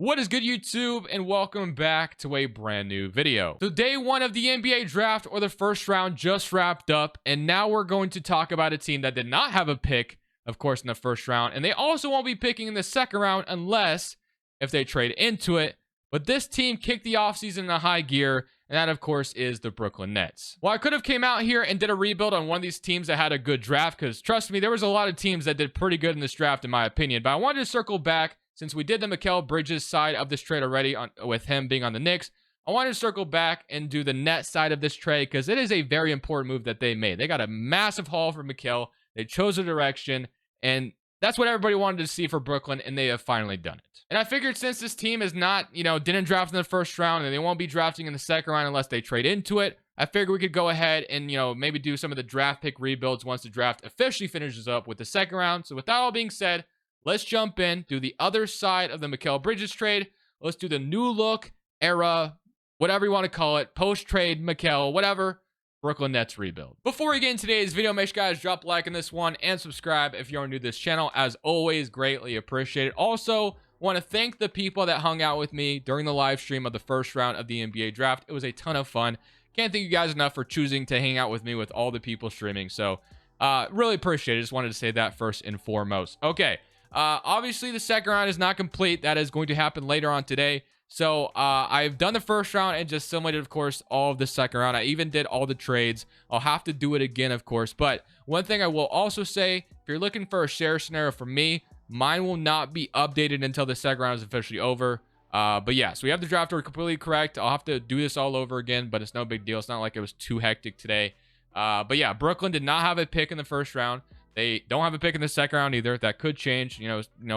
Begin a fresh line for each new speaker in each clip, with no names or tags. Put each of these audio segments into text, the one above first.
What is good, YouTube, and welcome back to a brand new video. So day one of the NBA draft, or the first round, just wrapped up, and now we're going to talk about a team that did not have a pick, of course, in the first round, and they also won't be picking in the second round unless if they trade into it. But this team kicked the offseason in a high gear, and that, of course, is the Brooklyn Nets. Well, I could have came out here and did a rebuild on one of these teams that had a good draft, because trust me, there was a lot of teams that did pretty good in this draft, in my opinion. But I wanted to circle back, since we did the Mikal Bridges side of this trade already with him being on the Knicks. I wanted to circle back and do the net side of this trade, because it is a very important move that they made. They got a massive haul for Mikal. They chose a direction, and that's what everybody wanted to see for Brooklyn, and they have finally done it. And I figured since this team is not, didn't draft in the first round, and they won't be drafting in the second round unless they trade into it, I figured we could go ahead and, maybe do some of the draft pick rebuilds once the draft officially finishes up with the second round. So with that all being said, let's jump in, do the other side of the Mikal Bridges trade. Let's do the new look, era, whatever you want to call it, post-trade, Mikal, whatever, Brooklyn Nets rebuild. Before we get into today's video, make sure you guys drop a like on this one and subscribe if you're new to this channel. As always, greatly appreciated. Also, want to thank the people that hung out with me during the live stream of the first round of the NBA draft. It was a ton of fun. Can't thank you guys enough for choosing to hang out with me with all the people streaming. So, really appreciate it. Just wanted to say that first and foremost. Okay. Obviously, the second round is not complete. That is going to happen later on today. So I've done the first round and just simulated, of course, all of the second round. I even did all the trades. I'll have to do it again, of course. But one thing I will also say, if you're looking for a share scenario from me, mine will not be updated until the second round is officially over. But yeah, so we have the draft order completely correct. I'll have to do this all over again, but it's no big deal. It's not like it was too hectic today. But yeah, Brooklyn did not have a pick in the first round. They don't have a pick in the second round either. That could change.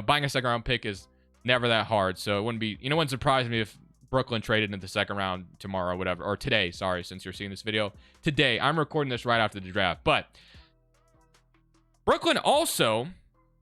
Buying a second round pick is never that hard. So it wouldn't surprise me if Brooklyn traded in the second round tomorrow, whatever, or today. Sorry, since you're seeing this video today. I'm recording this right after the draft. But Brooklyn also,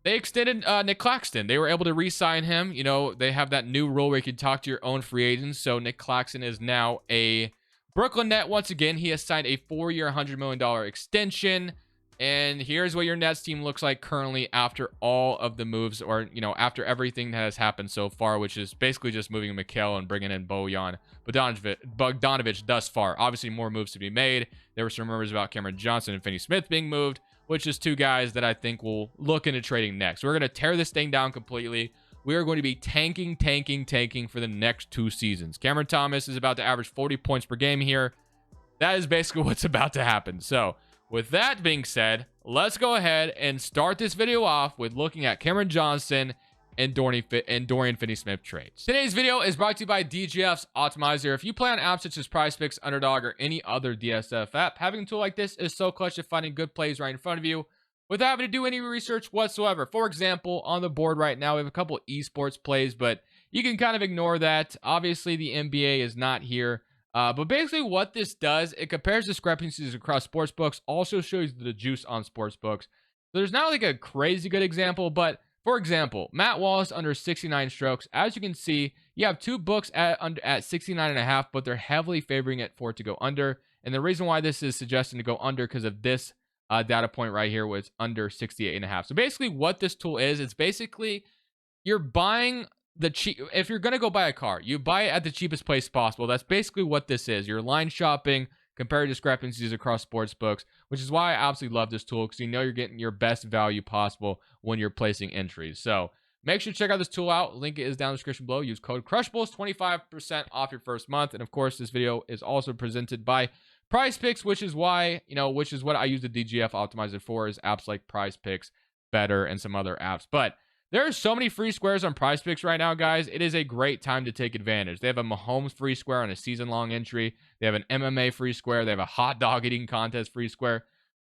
they extended Nick Claxton. They were able to re-sign him. They have that new rule where you can talk to your own free agents. So Nick Claxton is now a Brooklyn Net once again. He has signed a 4-year, $100 million extension. And here's what your Nets team looks like currently after all of the moves, or, after everything that has happened so far, which is basically just moving Mikal and bringing in Bojan Bogdanovic thus far. Obviously, more moves to be made. There were some rumors about Cameron Johnson and Finney Smith being moved, which is two guys that I think will look into trading next. We're going to tear this thing down completely. We are going to be tanking for the next 2 seasons. Cameron Thomas is about to average 40 points per game here. That is basically what's about to happen. So, with that being said, let's go ahead and start this video off with looking at Cameron Johnson and Dorian Finney-Smith trades. Today's video is brought to you by DGF's Optimizer. If you play on apps such as PrizePicks, Underdog, or any other DSF app, having a tool like this is so clutch at finding good plays right in front of you without having to do any research whatsoever. For example, on the board right now, we have a couple esports plays, but you can kind of ignore that. Obviously, the NBA is not here. But basically what this does, it compares discrepancies across sportsbooks, also shows the juice on sportsbooks. So there's not like a crazy good example, but for example, Matt Wallace under 69 strokes. As you can see, you have 2 books at 69.5, but they're heavily favoring it for it to go under. And the reason why this is suggesting to go under because of this data point right here was under 68.5. So basically what this tool is, it's basically you're buying if you're going to go buy a car, you buy it at the cheapest place possible. That's basically what this is. You're line shopping, compare discrepancies across sports books, which is why I absolutely love this tool, because you're getting your best value possible when you're placing entries. So make sure to check out this tool out. Link is down in the description below. Use code Crushables, 25% off your first month. And of course, this video is also presented by PrizePicks, which is why, which is what I use the DGF Optimizer for, is apps like PrizePicks, Better, and some other apps. But there are so many free squares on PrizePicks right now, guys. It is a great time to take advantage. They have a Mahomes free square on a season-long entry. They have an MMA free square. They have a hot dog eating contest free square.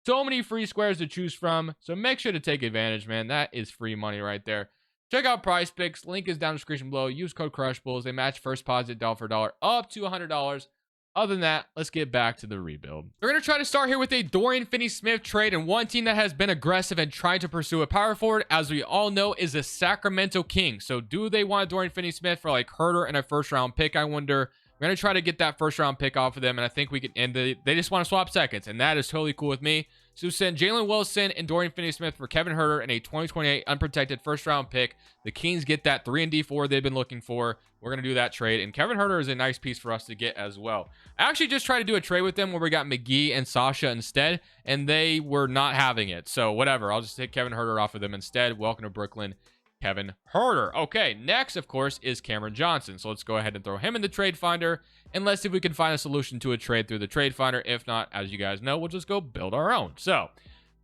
So many free squares to choose from. So make sure to take advantage, man. That is free money right there. Check out PrizePicks. Link is down in the description below. Use code Crushables. They match first deposit dollar for dollar up to $100. Other than that, let's get back to the rebuild. We're going to try to start here with a Dorian Finney-Smith trade, and one team that has been aggressive and trying to pursue a power forward, as we all know, is the Sacramento Kings. So do they want Dorian Finney-Smith for like Herter and a first-round pick, I wonder? We're going to try to get that first round pick off of them. And I think we can, and they just want to swap seconds. And that is totally cool with me. So send Jalen Wilson and Dorian Finney-Smith for Kevin Huerter and a 2028 unprotected first round pick. The Kings get that 3 and D4 they've been looking for. We're going to do that trade. And Kevin Huerter is a nice piece for us to get as well. I actually just tried to do a trade with them where we got McGee and Sasha instead, and they were not having it. So whatever. I'll just take Kevin Huerter off of them instead. Welcome to Brooklyn, Kevin Huerter. Okay, next, of course, is Cameron Johnson. So let's go ahead and throw him in the trade finder, and let's see if we can find a solution to a trade through the trade finder. If not, as you guys know, we'll just go build our own. So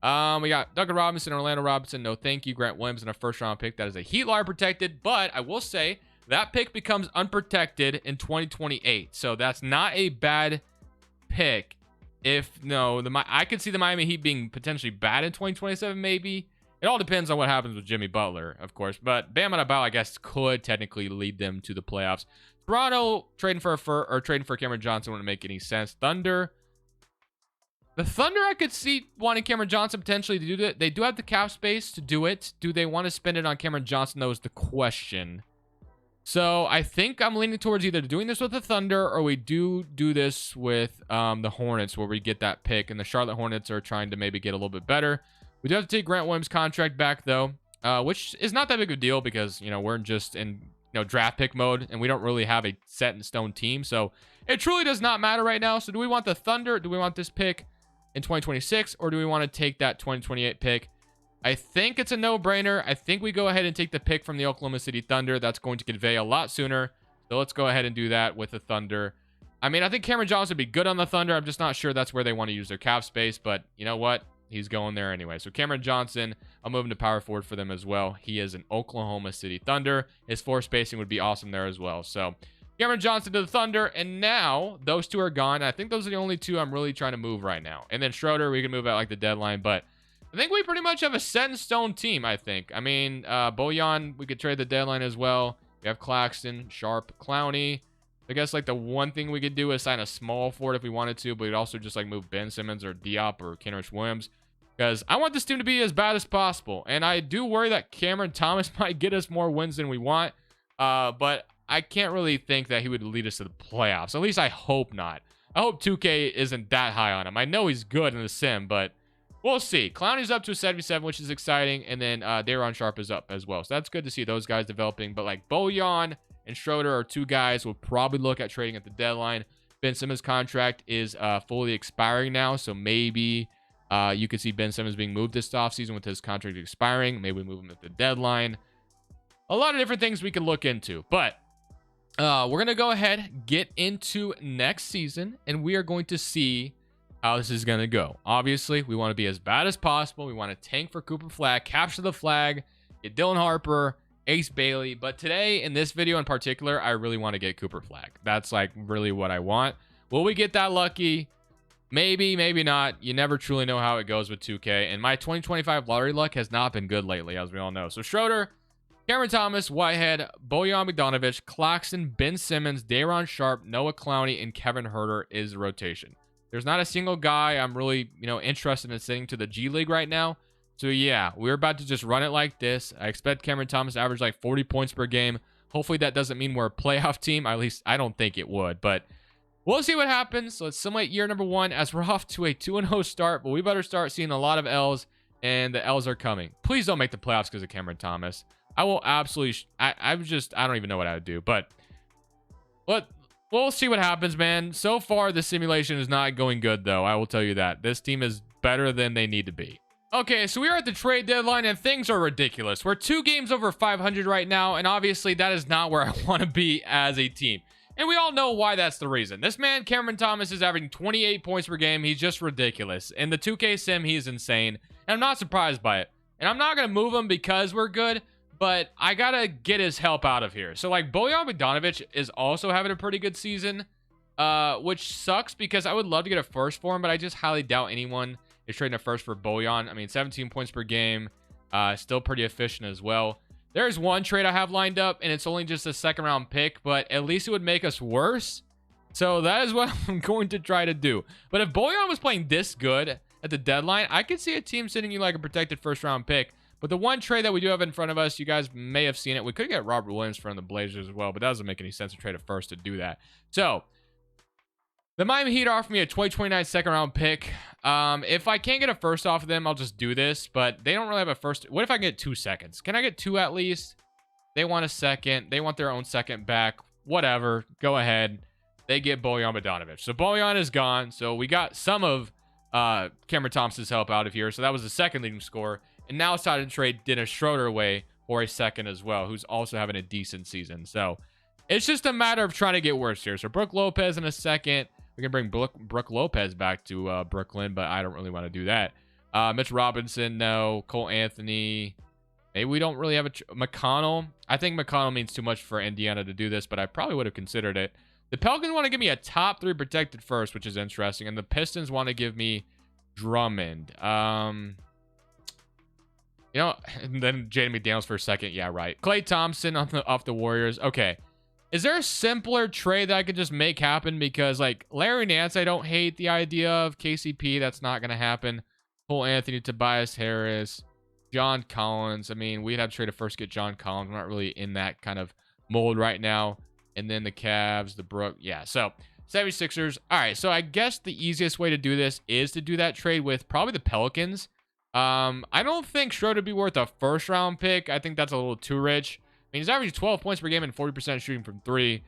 we got Duncan Robinson, Orlando Robinson, no thank you. Grant Williams, and a first round pick. That is a Heat Lottery protected, but I will say that pick becomes unprotected in 2028. So that's not a bad pick. If no, I could see the Miami Heat being potentially bad in 2027, maybe. It all depends on what happens with Jimmy Butler, of course. But Bam Adebayo, I guess, could technically lead them to the playoffs. Toronto trading for trading for Cameron Johnson wouldn't make any sense. Thunder. The Thunder, I could see wanting Cameron Johnson potentially to do that. They do have the cap space to do it. Do they want to spend it on Cameron Johnson? That was the question. So I think I'm leaning towards either doing this with the Thunder or we do this with the Hornets where we get that pick. And the Charlotte Hornets are trying to maybe get a little bit better. We do have to take Grant Williams' contract back, though, which is not that big of a deal because, we're just in, draft pick mode and we don't really have a set in stone team. So it truly does not matter right now. So do we want the Thunder? Do we want this pick in 2026 or do we want to take that 2028 pick? I think it's a no-brainer. I think we go ahead and take the pick from the Oklahoma City Thunder. That's going to convey a lot sooner. So let's go ahead and do that with the Thunder. I mean, I think Cameron Johnson would be good on the Thunder. I'm just not sure that's where they want to use their cap space. But you know what? He's going there anyway. So Cameron Johnson, I'll move him to power forward for them as well. He is an Oklahoma City Thunder. His floor spacing would be awesome there as well. So Cameron Johnson to the Thunder. And now those two are gone. I think those are the only two I'm really trying to move right now. And then Schroeder, we can move at like the deadline. But I think we pretty much have a set in stone team, I think. I mean, Bojan, we could trade the deadline as well. We have Claxton, Sharp, Clowney. I guess like the one thing we could do is sign a small forward if we wanted to, but we'd also just like move Ben Simmons or Diop or Kenrich Williams. Because I want this team to be as bad as possible. And I do worry that Cameron Thomas might get us more wins than we want. But I can't really think that he would lead us to the playoffs. At least I hope not. I hope 2K isn't that high on him. I know he's good in the sim, but we'll see. Clowney's up to a 77, which is exciting. And then Daron Sharp is up as well. So that's good to see those guys developing. But like Bojan and Schroeder are two guys we'll probably look at trading at the deadline. Ben Simmons' contract is fully expiring now. So maybe you could see Ben Simmons being moved this offseason with his contract expiring. Maybe we move him at the deadline. A lot of different things we could look into. But we're going to go ahead, get into next season, and we are going to see how this is going to go. Obviously, we want to be as bad as possible. We want to tank for Cooper Flag, capture the flag, get Dylan Harper, Ace Bailey. But today, in this video in particular, I really want to get Cooper Flag. That's like really what I want. Will we get that lucky? Maybe, maybe not. You never truly know how it goes with 2K. And my 2025 lottery luck has not been good lately, as we all know. So Schroeder, Cameron Thomas, Whitehead, Bojan Bogdanovic, Claxton, Ben Simmons, Daron Sharp, Noah Clowney, and Kevin Huerter is the rotation. There's not a single guy I'm really, interested in sending to the G League right now. So yeah, we're about to just run it like this. I expect Cameron Thomas to average like 40 points per game. Hopefully that doesn't mean we're a playoff team. At least I don't think it would, but we'll see what happens. So let's simulate year number 1 as we're off to a 2-0 start, but we better start seeing a lot of L's, and the L's are coming. Please don't make the playoffs because of Cameron Thomas. I will absolutely, I don't even know what I would do, but we'll see what happens, man. So far, the simulation is not going good, though. I will tell you that. This team is better than they need to be. Okay, so we are at the trade deadline, and things are ridiculous. We're 2 games over 500 right now, and obviously that is not where I want to be as a team. And we all know why that's the reason. This man, Cameron Thomas, is averaging 28 points per game. He's just ridiculous. In the 2K sim, he's insane, and I'm not surprised by it. And I'm not going to move him because we're good, but I got to get his help out of here. So, like, Bojan Bogdanovic is also having a pretty good season, which sucks because I would love to get a first for him, but I just highly doubt anyone is trading a first for Bojan. I mean, 17 points per game, still pretty efficient as well. There's one trade I have lined up, and it's only just a second-round pick, but at least it would make us worse. So that is what I'm going to try to do. But if Bojan was playing this good at the deadline, I could see a team sending you like a protected first-round pick. But the one trade that we do have in front of us, you guys may have seen it. We could get Robert Williams from the Blazers as well, but that doesn't make any sense to trade a first to do that. So the Miami Heat offered me a 2029 second round pick. If I can't get a first off of them, I'll just do this. But they don't really have a first. What if I get 2 seconds? Can I get 2 at least? They want a second. They want their own second back. Whatever. Go ahead. They get Bojan Bogdanovic. So Bojan is gone. So we got some of Cameron Thompson's help out of here. So that was the second leading scorer. And now it's time to trade Dennis Schroeder away for a second as well, who's also having a decent season. So it's just a matter of trying to get worse here. So Brook Lopez in a second. We can bring Brook Lopez back to Brooklyn, but I don't really want to do that. Mitch Robinson, no. Cole Anthony. Maybe we don't really have a McConnell. I think McConnell means too much for Indiana to do this, but I probably would have considered it. The Pelicans want to give me a top 3 protected first, which is interesting. And the Pistons want to give me Drummond. And then Jaden McDaniels for a second. Yeah, right. Klay Thompson off the Warriors. Okay. Is there a simpler trade that I could just make happen? Because, like, Larry Nance, I don't hate the idea of KCP. That's not going to happen. Cole Anthony, Tobias Harris, John Collins. I mean, we'd have to trade a first, get John Collins. We're not really in that kind of mold right now. And then the Cavs, the Brook. Yeah, so 76ers. All right, so I guess the easiest way to do this is to do that trade with probably the Pelicans. I don't think Schroeder would be worth a first-round pick. I think that's a little too rich. I mean, he's averaging 12 points per game and 40% shooting from 3.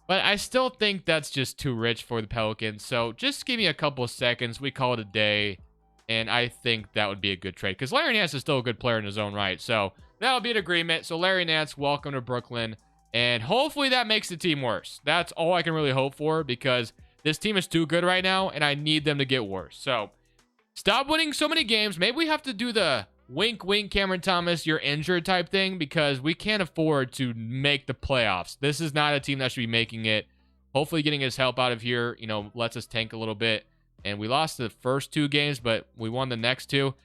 But I still think that's just too rich for the Pelicans. So just give me a couple of seconds. We call it a day. And I think that would be a good trade. Because Larry Nance is still a good player in his own right. So that'll be an agreement. So Larry Nance, welcome to Brooklyn. And hopefully that makes the team worse. That's all I can really hope for. Because this team is too good right now. And I need them to get worse. So stop winning so many games. Maybe we have to do the wink, wink, Cameron Thomas, you're injured type thing, because we can't afford to make the playoffs. This is not a team that should be making it. Hopefully getting his help out of here, lets us tank a little bit. And we lost the first 2 games, but we won the next 2.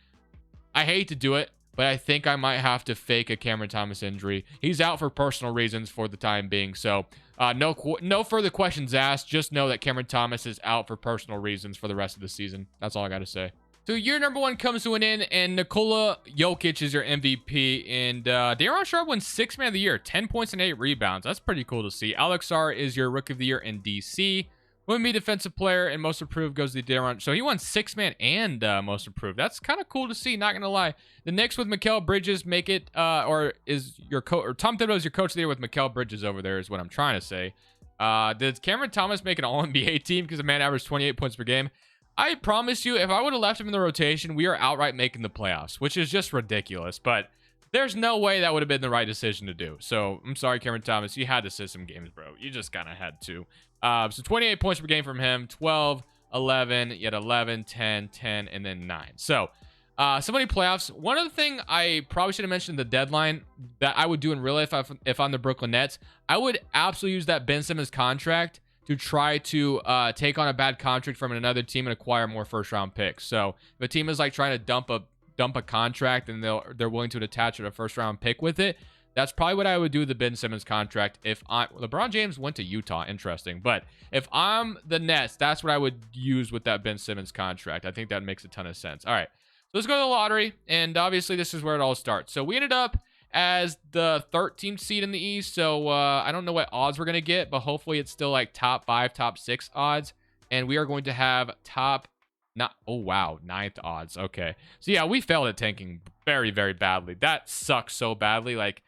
I hate to do it, but I think I might have to fake a Cameron Thomas injury. He's out for personal reasons for the time being. So no further questions asked. Just know that Cameron Thomas is out for personal reasons for the rest of the season. That's all I got to say. So year number 1 comes to an end, and Nikola Jokic is your MVP. And Daron Sharp wins 6th Man of the Year, 10 points and 8 rebounds. That's pretty cool to see. Alex Sarr is your Rookie of the Year in DC. Would be Defensive Player and Most Improved goes to Daron. So he won 6th Man and Most Improved. That's kind of cool to see, not going to lie. The Knicks with Mikal Bridges make it, or is your coach, or Tom Thibodeau is your Coach of the Year with Mikal Bridges over there is what I'm trying to say. Did Cameron Thomas make an All-NBA team because the man averaged 28 points per game? I promise you, if I would have left him in the rotation, we are outright making the playoffs, which is just ridiculous. But there's no way that would have been the right decision to do. So I'm sorry, Cameron Thomas. You had to sit some games, bro. You just kind of had to. So 28 points per game from him, 12, 11, yet 11, 10, 10, and then 9. So so many playoffs. One other thing I probably should have mentioned the deadline that I would do in real life if I'm the Brooklyn Nets. I would absolutely use that Ben Simmons contract to try to take on a bad contract from another team and acquire more first-round picks. So if a team is like trying to dump a contract and they're willing to attach a first-round pick with it, that's probably what I would do with the Ben Simmons contract. LeBron James went to Utah, interesting. But if I'm the Nets, that's what I would use with that Ben Simmons contract. I think that makes a ton of sense. All right, so let's go to the lottery, and obviously this is where it all starts. So we ended up as the 13th seed in the East. So I don't know what odds we're going to get, but hopefully it's still like top 5, top 6 odds. And we are going to have ninth odds. Okay. So yeah, we failed at tanking very, very badly. That sucks so badly. Like,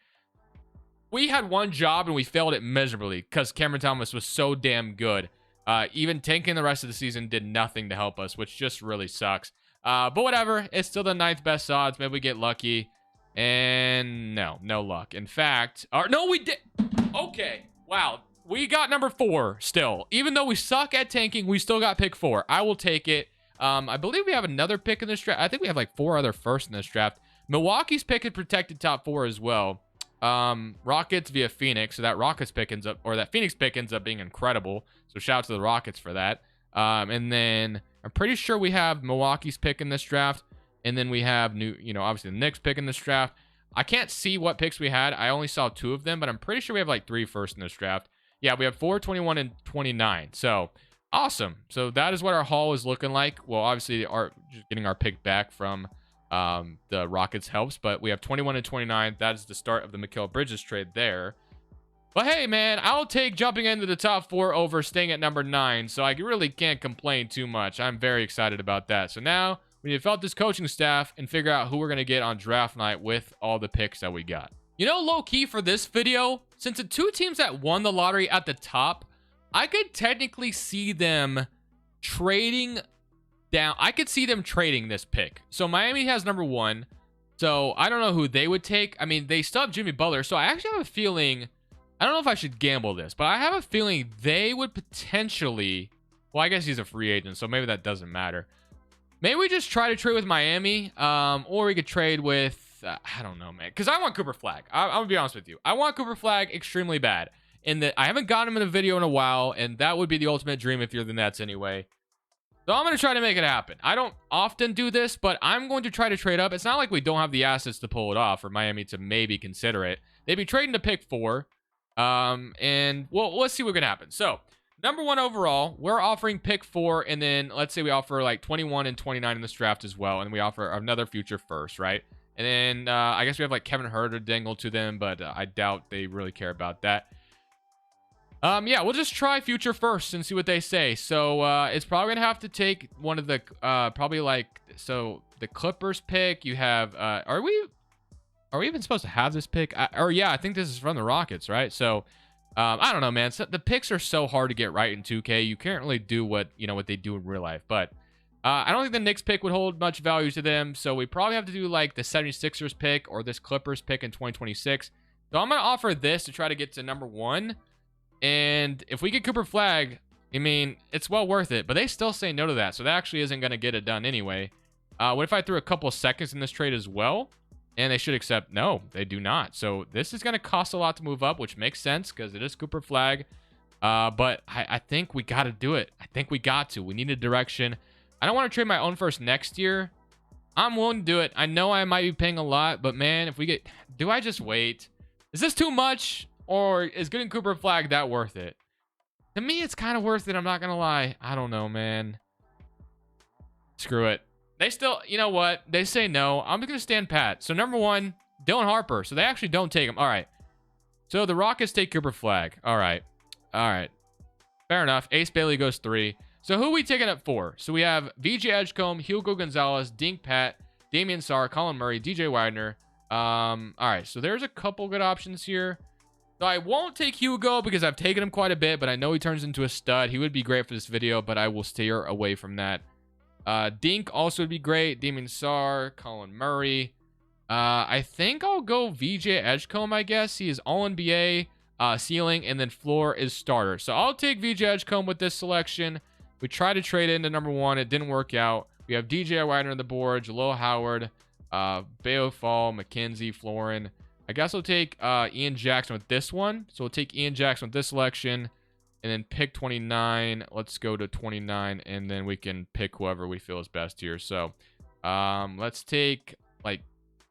we had one job and we failed it miserably because Cameron Thomas was so damn good. Even tanking the rest of the season did nothing to help us, which just really sucks. But whatever. It's still the 9th best odds. Maybe we get lucky. And no luck. In fact, no, we did. Okay. Wow. We got number 4 still. Even though we suck at tanking, we still got pick 4. I will take it. I believe we have another pick in this draft. I think we have like 4 other firsts in this draft. Milwaukee's pick is protected top 4 as well. Rockets via Phoenix. So that Rockets pick ends up, or that Phoenix pick ends up being incredible. So shout out to the Rockets for that. And then I'm pretty sure we have Milwaukee's pick in this draft. And then we have obviously the Knicks pick in this draft. I can't see what picks we had. I only saw 2 of them, but I'm pretty sure we have like 3 firsts in this draft. Yeah, we have 4, 21, and 29. So awesome. So that is what our haul is looking like. Well, obviously, just getting our pick back from the Rockets helps. But we have 21 and 29. That is the start of the Mikal Bridges trade there. But hey, man, I'll take jumping into the top 4 over staying at number 9. So I really can't complain too much. I'm very excited about that. So now we need to fill out this coaching staff and figure out who we're going to get on draft night with all the picks that we got. You know, low key for this video, since the 2 teams that won the lottery at the top, I could technically see them trading down. I could see them trading this pick. So Miami has number 1. So I don't know who they would take. I mean, they still have Jimmy Butler. So I actually have a feeling, I don't know if I should gamble this, but I have a feeling they would potentially, well, I guess he's a free agent, so maybe that doesn't matter. Maybe we just try to trade with Miami, or we could trade with, I don't know, man, because I want Cooper Flag. I'm going to be honest with you. I want Cooper Flag extremely bad. And that I haven't gotten him in a video in a while, and that would be the ultimate dream if you're the Nets anyway. So I'm going to try to make it happen. I don't often do this, but I'm going to try to trade up. It's not like we don't have the assets to pull it off for Miami to maybe consider it. They'd be trading to pick 4. And well, let's see what's going to happen. So number 1 overall, we're offering pick 4. And then let's say we offer like 21 and 29 in this draft as well. And we offer another future first, right? And then I guess we have like Kevin Huerter dangle to them, but I doubt they really care about that. Yeah, we'll just try future first and see what they say. So it's probably gonna have to take one of the probably like, so the Clippers pick. You have are we even supposed to have this pick? Yeah, I think this is from the Rockets, right? So I don't know, man. So the picks are so hard to get right in 2K. You can't really do what they do in real life. But I don't think the Knicks pick would hold much value to them. So we probably have to do like the 76ers pick or this Clippers pick in 2026. So I'm gonna offer this to try to get to number 1. And if we get Cooper Flag, I mean, it's well worth it. But they still say no to that. So that actually isn't going to get it done anyway. What if I threw a couple of seconds in this trade as well? And they should accept. No, they do not. So this is going to cost a lot to move up, which makes sense because it is Cooper Flag. But I think we got to do it. I think we got to. We need a direction. I don't want to trade my own first next year. I'm willing to do it. I know I might be paying a lot. But, man, if we get... Do I just wait? Is this too much? Or is getting Cooper Flag that worth it? To me, it's kind of worth it. I'm not going to lie. I don't know, man. Screw it. They still, you know what? They say no. I'm going to stand pat. So, number 1, Dylan Harper. So, they actually don't take him. All right. So, the Rockets take Cooper Flag. All right. All right. Fair enough. Ace Bailey goes 3. So, who are we taking at 4? So, we have VJ Edgecombe, Hugo Gonzalez, Dink Pat, Damian Sarr, Colin Murray, DJ Widener. All right. So, there's a couple good options here. So I won't take Hugo because I've taken him quite a bit, but I know he turns into a stud. He would be great for this video, but I will steer away from that. Dink also would be great. Damian Sarr, Colin Murray. I think I'll go VJ Edgecombe, I guess. He is all-NBA, ceiling, and then floor is starter. So I'll take VJ Edgecombe with this selection. We tried to trade into number 1. It didn't work out. We have DJ Widener on the board, Jalil Howard, Bayo Fall, McKenzie, Florin. I guess we'll take Ian Jackson with this one. So we'll take Ian Jackson with this selection. And then pick 29. Let's go to 29. And then we can pick whoever we feel is best here. So let's take Colin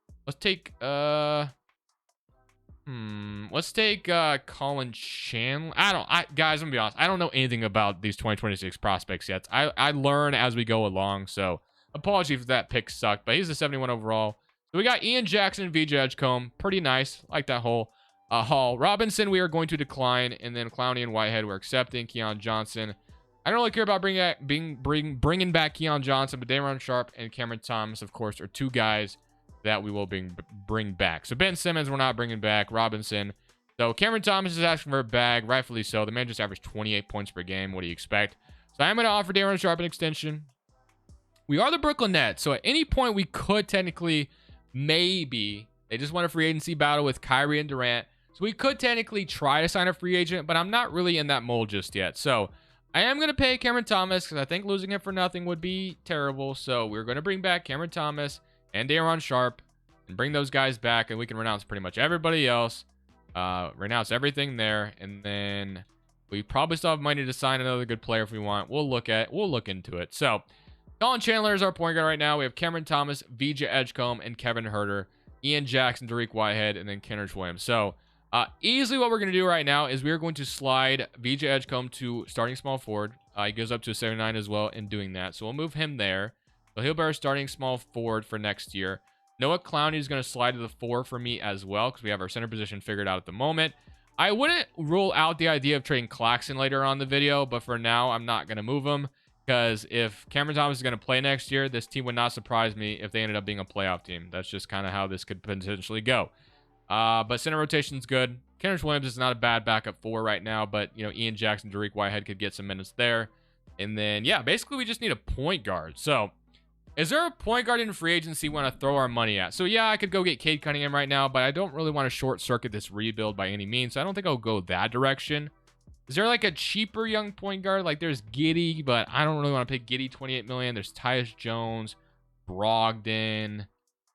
Chandler. Guys, I'm gonna be honest. I don't know anything about these 2026 prospects yet. I learn as we go along. So apologies if that pick sucked. But he's a 71 overall. So we got Ian Jackson and VJ Edgecombe. Pretty nice. Like that whole haul. Robinson, we are going to decline. And then Clowney and Whitehead, we're accepting. Keon Johnson. I don't really care about bringing back Keon Johnson, but Dameron Sharp and Cameron Thomas, of course, are 2 guys that we will bring back. So Ben Simmons, we're not bringing back. Robinson. So Cameron Thomas is asking for a bag. Rightfully so. The man just averaged 28 points per game. What do you expect? So I'm going to offer Dameron Sharp an extension. We are the Brooklyn Nets. So at any point, we could technically... Maybe they just want a free agency battle with Kyrie and Durant. So we could technically try to sign a free agent, but I'm not really in that mold just yet. So I am going to pay Cameron Thomas because I think losing him for nothing would be terrible. So we're going to bring back Cameron Thomas and Dameron Sharp and bring those guys back. And we can renounce pretty much everybody else. Renounce everything there. And then we probably still have money to sign another good player if we want. We'll look into it. So Colin Chandler is our point guard right now. We have Cameron Thomas, VJ Edgecombe, and Kevin Huerter, Ian Jackson, Tariq Whitehead, and then Kenrich Williams. So easily what we're going to do right now is we're going to slide VJ Edgecombe to starting small forward. He goes up to a 79 as well in doing that. So we'll move him there. So he'll be our starting small forward for next year. Noah Clowney is going to slide to the 4 for me as well because we have our center position figured out at the moment. I wouldn't rule out the idea of trading Claxton later on in the video, but for now, I'm not going to move him because if Cameron Thomas is going to play next year, this team would not surprise me if they ended up being a playoff team. That's just kind of how this could potentially go. But center rotation's good. Kendrick Williams is not a bad backup 4 right now, but, you know, Ian Jackson, Dariq Whitehead could get some minutes there. And then, yeah, basically we just need a point guard. So, is there a point guard in free agency we want to throw our money at? So, yeah, I could go get Cade Cunningham right now, but I don't really want to short-circuit this rebuild by any means, so I don't think I'll go that direction. Is there, like, a cheaper young point guard? Like, there's Giddey, but I don't really want to pay Giddey $28 million. There's Tyus Jones, Brogdon.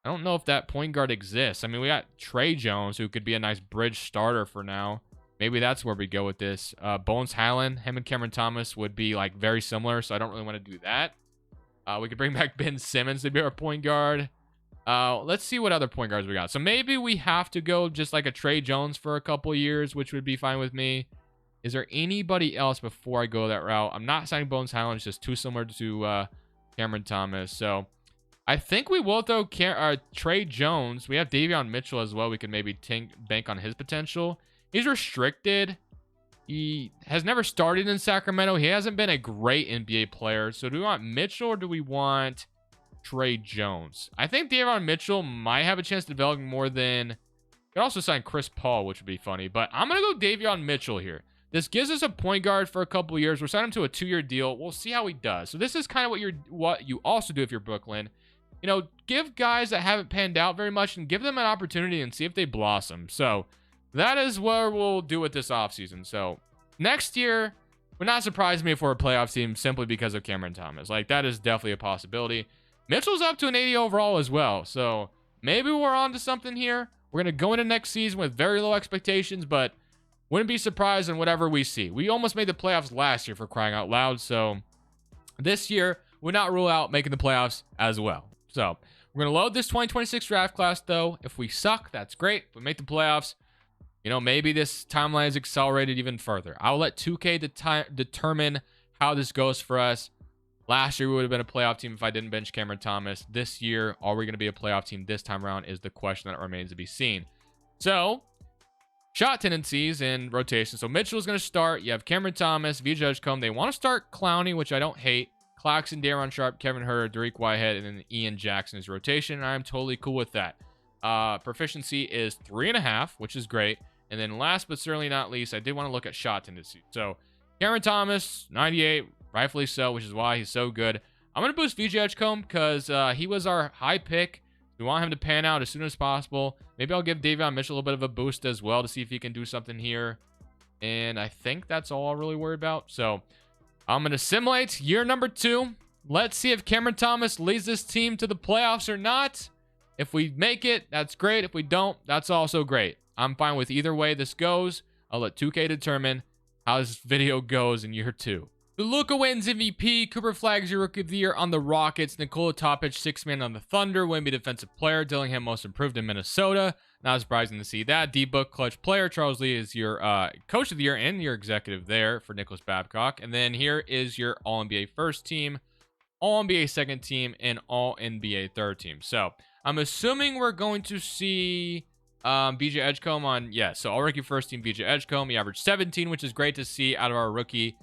I don't know if that point guard exists. I mean, we got Trey Jones, who could be a nice bridge starter for now. Maybe that's where we go with this. Bones Highland, him and Cameron Thomas would be, like, very similar, so I don't really want to do that. We could bring back Ben Simmons to be our point guard. Let's see what other point guards we got. So maybe we have to go just like a Trey Jones for a couple years, which would be fine with me. Is there anybody else before I go that route? I'm not signing Bones Highland. It's just too similar to Cameron Thomas. So I think we will throw Trey Jones. We have Davion Mitchell as well. We could maybe bank on his potential. He's restricted. He has never started in Sacramento. He hasn't been a great NBA player. So do we want Mitchell or do we want Trey Jones? I think Davion Mitchell might have a chance to develop more than... You could also sign Chris Paul, which would be funny. But I'm going to go Davion Mitchell here. This gives us a point guard for a couple years. We're signing him to a 2-year deal. We'll see how he does. So this is kind of what you also do if you're Brooklyn. You know, give guys that haven't panned out very much and give them an opportunity and see if they blossom. So that is what we'll do with this offseason. So next year, would not surprise me if we're a playoff team simply because of Cameron Thomas. Like, that is definitely a possibility. Mitchell's up to an 80 overall as well. So maybe we're on to something here. We're going to go into next season with very low expectations, but wouldn't be surprised in whatever we see. We almost made the playoffs last year, for crying out loud. So this year, would not rule out making the playoffs as well. So we're going to load this 2026 draft class, though. If we suck, that's great. If we make the playoffs, you know, maybe this timeline is accelerated even further. I'll let 2K determine how this goes for us. Last year, we would have been a playoff team if I didn't bench Cameron Thomas. This year, are we going to be a playoff team this time around is the question that remains to be seen. So, shot tendencies and rotation. So, Mitchell's going to start. You have Cameron Thomas, VJ Edgecombe. They want to start Clowney, which I don't hate. Claxton, Daron Sharp, Kevin Huerter, Dariq Whitehead, and then Ian Jackson's rotation. And I'm totally cool with that. Proficiency is 3.5, which is great. And then last but certainly not least, I did want to look at shot tendency. So, Cameron Thomas, 98, rightfully so, which is why he's so good. I'm going to boost VJ Edgecombe because he was our high pick. We want him to pan out as soon as possible. Maybe I'll give Davion Mitchell a little bit of a boost as well to see if he can do something here. And I think that's all I'll really worry about. So, I'm going to simulate year number 2. Let's see if Cameron Thomas leads this team to the playoffs or not. If we make it, that's great. If we don't, that's also great. I'm fine with either way this goes. I'll let 2K determine how this video goes in year 2. Luka wins MVP. Cooper Flags your Rookie of the Year on the Rockets. Nikola Topic, 6-man on the Thunder. Wemby Defensive Player. Dillingham Most Improved in Minnesota. Not surprising to see that. D-Book Clutch Player. Charles Lee is your Coach of the Year and your executive there for Nicholas Babcock. And then here is your All-NBA First Team, All-NBA Second Team, and All-NBA Third Team. So I'm assuming we're going to see BJ Edgecombe on, so All-Rookie First Team BJ Edgecombe. He averaged 17, which is great to see out of our rookie.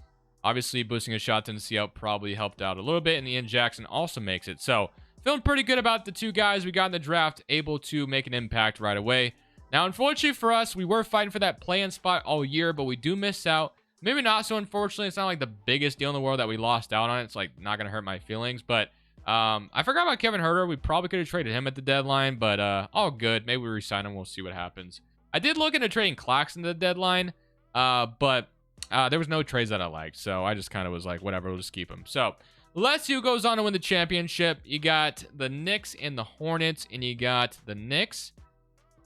Obviously, boosting his shot tendency out probably helped out a little bit, and Ian Jackson also makes it. So, feeling pretty good about the 2 guys we got in the draft, able to make an impact right away. Now, unfortunately for us, we were fighting for that play-in spot all year, but we do miss out. Maybe not so unfortunately. It's not like the biggest deal in the world that we lost out on. It's like not going to hurt my feelings, but I forgot about Kevin Huerter. We probably could have traded him at the deadline, but all good. Maybe we re-sign him. We'll see what happens. I did look into trading Claxton at the deadline, but there was no trades that I liked, so I just kind of was like, whatever, we'll just keep him. So, let's see who goes on to win the championship. You got the Knicks and the Hornets, and you got the Knicks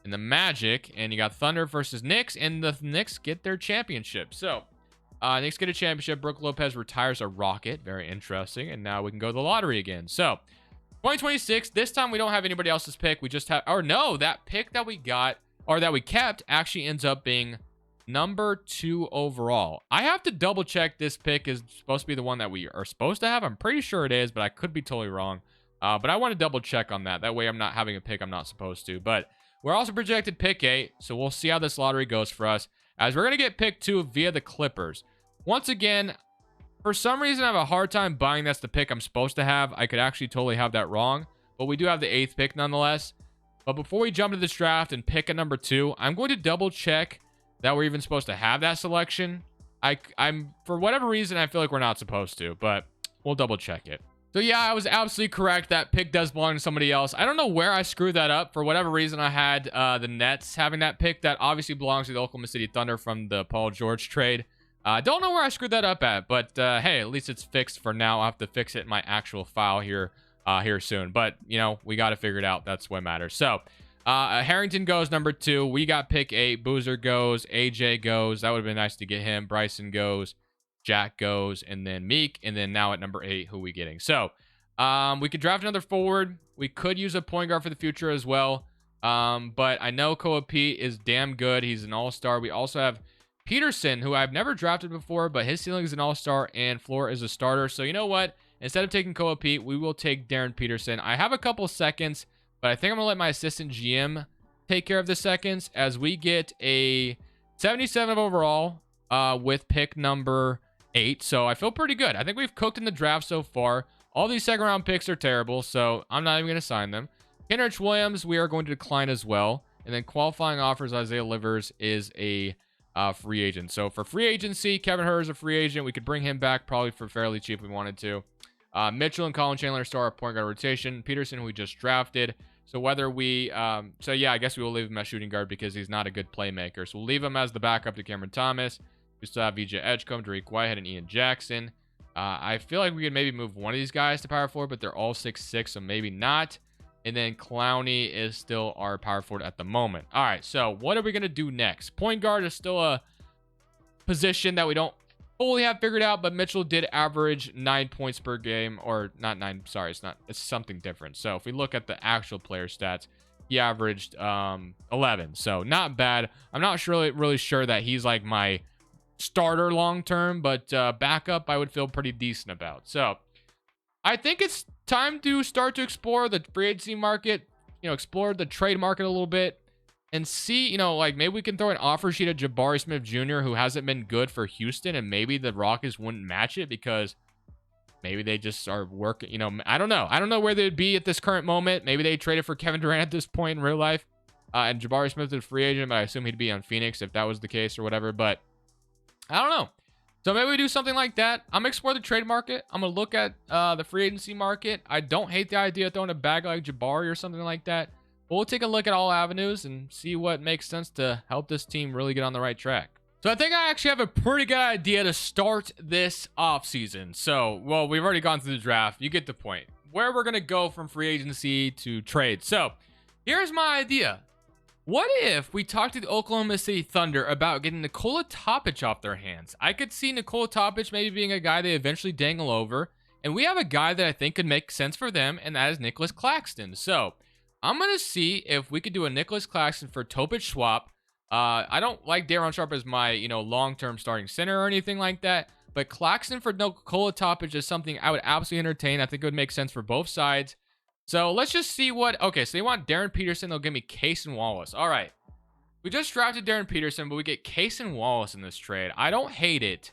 and the Magic, and you got Thunder versus Knicks, and the Knicks get their championship. So, Knicks get a championship. Brook Lopez retires a Rocket. Very interesting, and now we can go to the lottery again. So, 2026, this time we don't have anybody else's pick. We just have, or no, that pick that we got, or that we kept, actually ends up being number 2 overall. I have to double check this pick is supposed to be the one that we are supposed to have. I'm pretty sure it is, but I could be totally wrong. But I want to double check on that. That way I'm not having a pick I'm not supposed to. But we're also projected pick 8, so we'll see how this lottery goes for us, as we're going to get pick 2 via the Clippers. Once again, for some reason, I have a hard time buying that's the pick I'm supposed to have. I could actually totally have that wrong, but we do have the 8th pick nonetheless. But before we jump into this draft and pick a number 2, I'm going to double check that we're even supposed to have that selection. I'm for whatever reason, I feel like we're not supposed to, but we'll double check it. So yeah, I was absolutely correct. That pick does belong to somebody else. I don't know where I screwed that up. For whatever reason, I had the Nets having that pick. That obviously belongs to the Oklahoma City Thunder from the Paul George trade. Don't know where I screwed that up at, but hey, at least it's fixed for now. I'll have to fix it in my actual file here soon. But, you know, we got to figure it out. That's what matters. So Harrington goes number 2. We got pick 8. Boozer goes. AJ goes. That would have been nice to get him. Bryson goes. Jack goes, and then Meek, and then now at number 8, who are we getting? So, we could draft another forward. We could use a point guard for the future as well. But I know Koa Pete is damn good. He's an all-star. We also have Peterson, who I've never drafted before, but his ceiling is an all-star and floor is a starter. So, you know what? Instead of taking Koa Pete, we will take Darren Peterson. I have a couple seconds, but I think I'm going to let my assistant GM take care of the seconds, as we get a 77 overall with pick number 8. So I feel pretty good. I think we've cooked in the draft so far. All these second round picks are terrible, so I'm not even going to sign them. Kenrich Williams, we are going to decline as well. And then qualifying offers, Isaiah Livers is a free agent. So for free agency, Kevin Herter is a free agent. We could bring him back probably for fairly cheap if we wanted to. Mitchell and Colin Chandler start our point guard rotation. Peterson, who we just drafted. So whether we, so yeah, I guess we will leave him as shooting guard because he's not a good playmaker. So we'll leave him as the backup to Cameron Thomas. We still have VJ Edgecombe, Dariq Whitehead, and Ian Jackson. I feel like we could maybe move one of these guys to power forward, but they're all 6'6", so maybe not. And then Clowney is still our power forward at the moment. All right, so what are we going to do next? Point guard is still a position that we don't fully have figured out, but Mitchell did average 9 points per game, or not 9, sorry, it's something different. So if we look at the actual player stats, he averaged 11, so not bad. I'm not really sure that he's like my starter long term, but backup I would feel pretty decent about. So I think it's time to start to explore the free agency market, explore the trade market a little bit and see, like maybe we can throw an offer sheet at Jabari Smith Jr., who hasn't been good for Houston, and maybe the Rockets wouldn't match it because maybe they just are working, I don't know where they'd be at this current moment. Maybe they traded for Kevin Durant at this point in real life, and Jabari Smith is a free agent, but I assume he'd be on Phoenix if that was the case or whatever, but I don't know. So maybe we do something like that. I'm going to explore the trade market. I'm going to look at the free agency market. I don't hate the idea of throwing a bag like Jabari or something like that. But we'll take a look at all avenues and see what makes sense to help this team really get on the right track. So I think I actually have a pretty good idea to start this offseason. So, well, we've already gone through the draft. You get the point. Where we're going to go from free agency to trade. So here's my idea. What if we talk to the Oklahoma City Thunder about getting Nikola Topic off their hands? I could see Nikola Topic maybe being a guy they eventually dangle over. And we have a guy that I think could make sense for them, and that is Nicholas Claxton. So I'm going to see if we could do a Nicholas Claxton for Topic swap. I don't like Daron Sharp as my, long-term starting center or anything like that. But Claxton for Nikola Topic is something I would absolutely entertain. I think it would make sense for both sides. So let's just see what... Okay, so they want Darren Peterson. They'll give me Case and Wallace. All right. We just drafted Darren Peterson, but we get Case and Wallace in this trade. I don't hate it.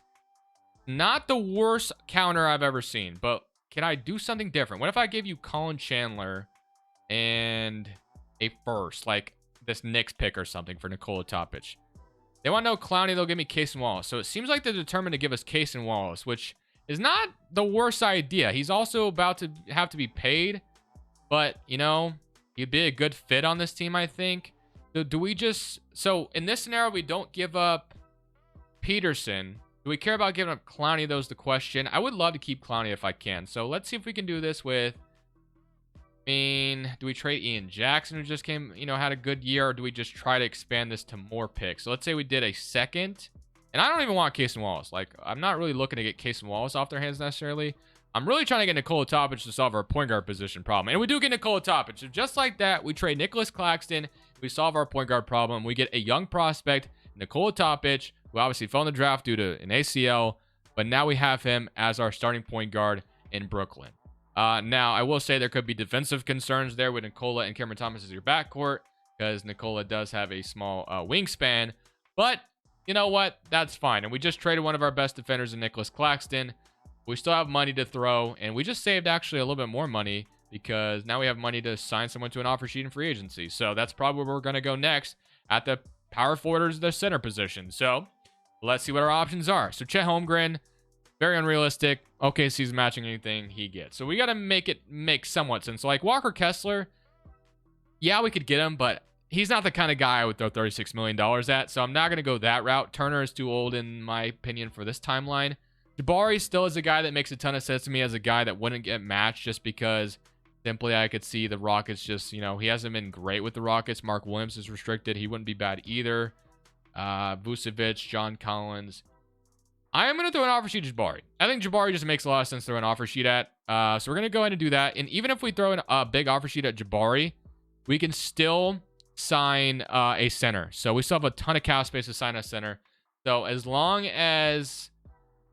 Not the worst counter I've ever seen, but can I do something different? What if I give you Colin Chandler and a first, like this Knicks pick or something for Nikola Topic? They want no Clowney. They'll give me Case and Wallace. So it seems like they're determined to give us Case and Wallace, which is not the worst idea. He's also about to have to be paid. But, he'd be a good fit on this team, I think. So do we just... So, in this scenario, we don't give up Peterson. Do we care about giving up Clowney? That was the question. I would love to keep Clowney if I can. So, let's see if we can do this with... do we trade Ian Jackson, who just came, had a good year? Or do we just try to expand this to more picks? So, let's say we did a second. And I don't even want Case and Wallace. Like, I'm not really looking to get Case and Wallace off their hands necessarily. I'm really trying to get Nikola Topic to solve our point guard position problem. And we do get Nikola Topic. So just like that, we trade Nicholas Claxton. We solve our point guard problem. We get a young prospect, Nikola Topic, who obviously fell in the draft due to an ACL. But now we have him as our starting point guard in Brooklyn. Now, I will say there could be defensive concerns there with Nikola and Cameron Thomas as your backcourt, because Nikola does have a small wingspan. But you know what? That's fine. And we just traded one of our best defenders in Nicholas Claxton. We still have money to throw, and we just saved actually a little bit more money because now we have money to sign someone to an offer sheet in free agency. So that's probably where we're going to go next at the power forward or the center position. So let's see what our options are. So Chet Holmgren, very unrealistic. OKC's matching anything he gets. So we got to make it make somewhat sense. So like Walker Kessler, yeah, we could get him, but he's not the kind of guy I would throw $36 million at. So I'm not going to go that route. Turner is too old, in my opinion, for this timeline. Jabari still is a guy that makes a ton of sense to me as a guy that wouldn't get matched just because simply I could see the Rockets just, you know, he hasn't been great with the Rockets. Mark Williams is restricted. He wouldn't be bad either. Vucevic, John Collins. I am going to throw an offer sheet to Jabari. I think Jabari just makes a lot of sense to throw an offer sheet at. So we're going to go ahead and do that. And even if we throw in a big offer sheet at Jabari, we can still sign a center. So we still have a ton of cap space to sign a center. So as long as...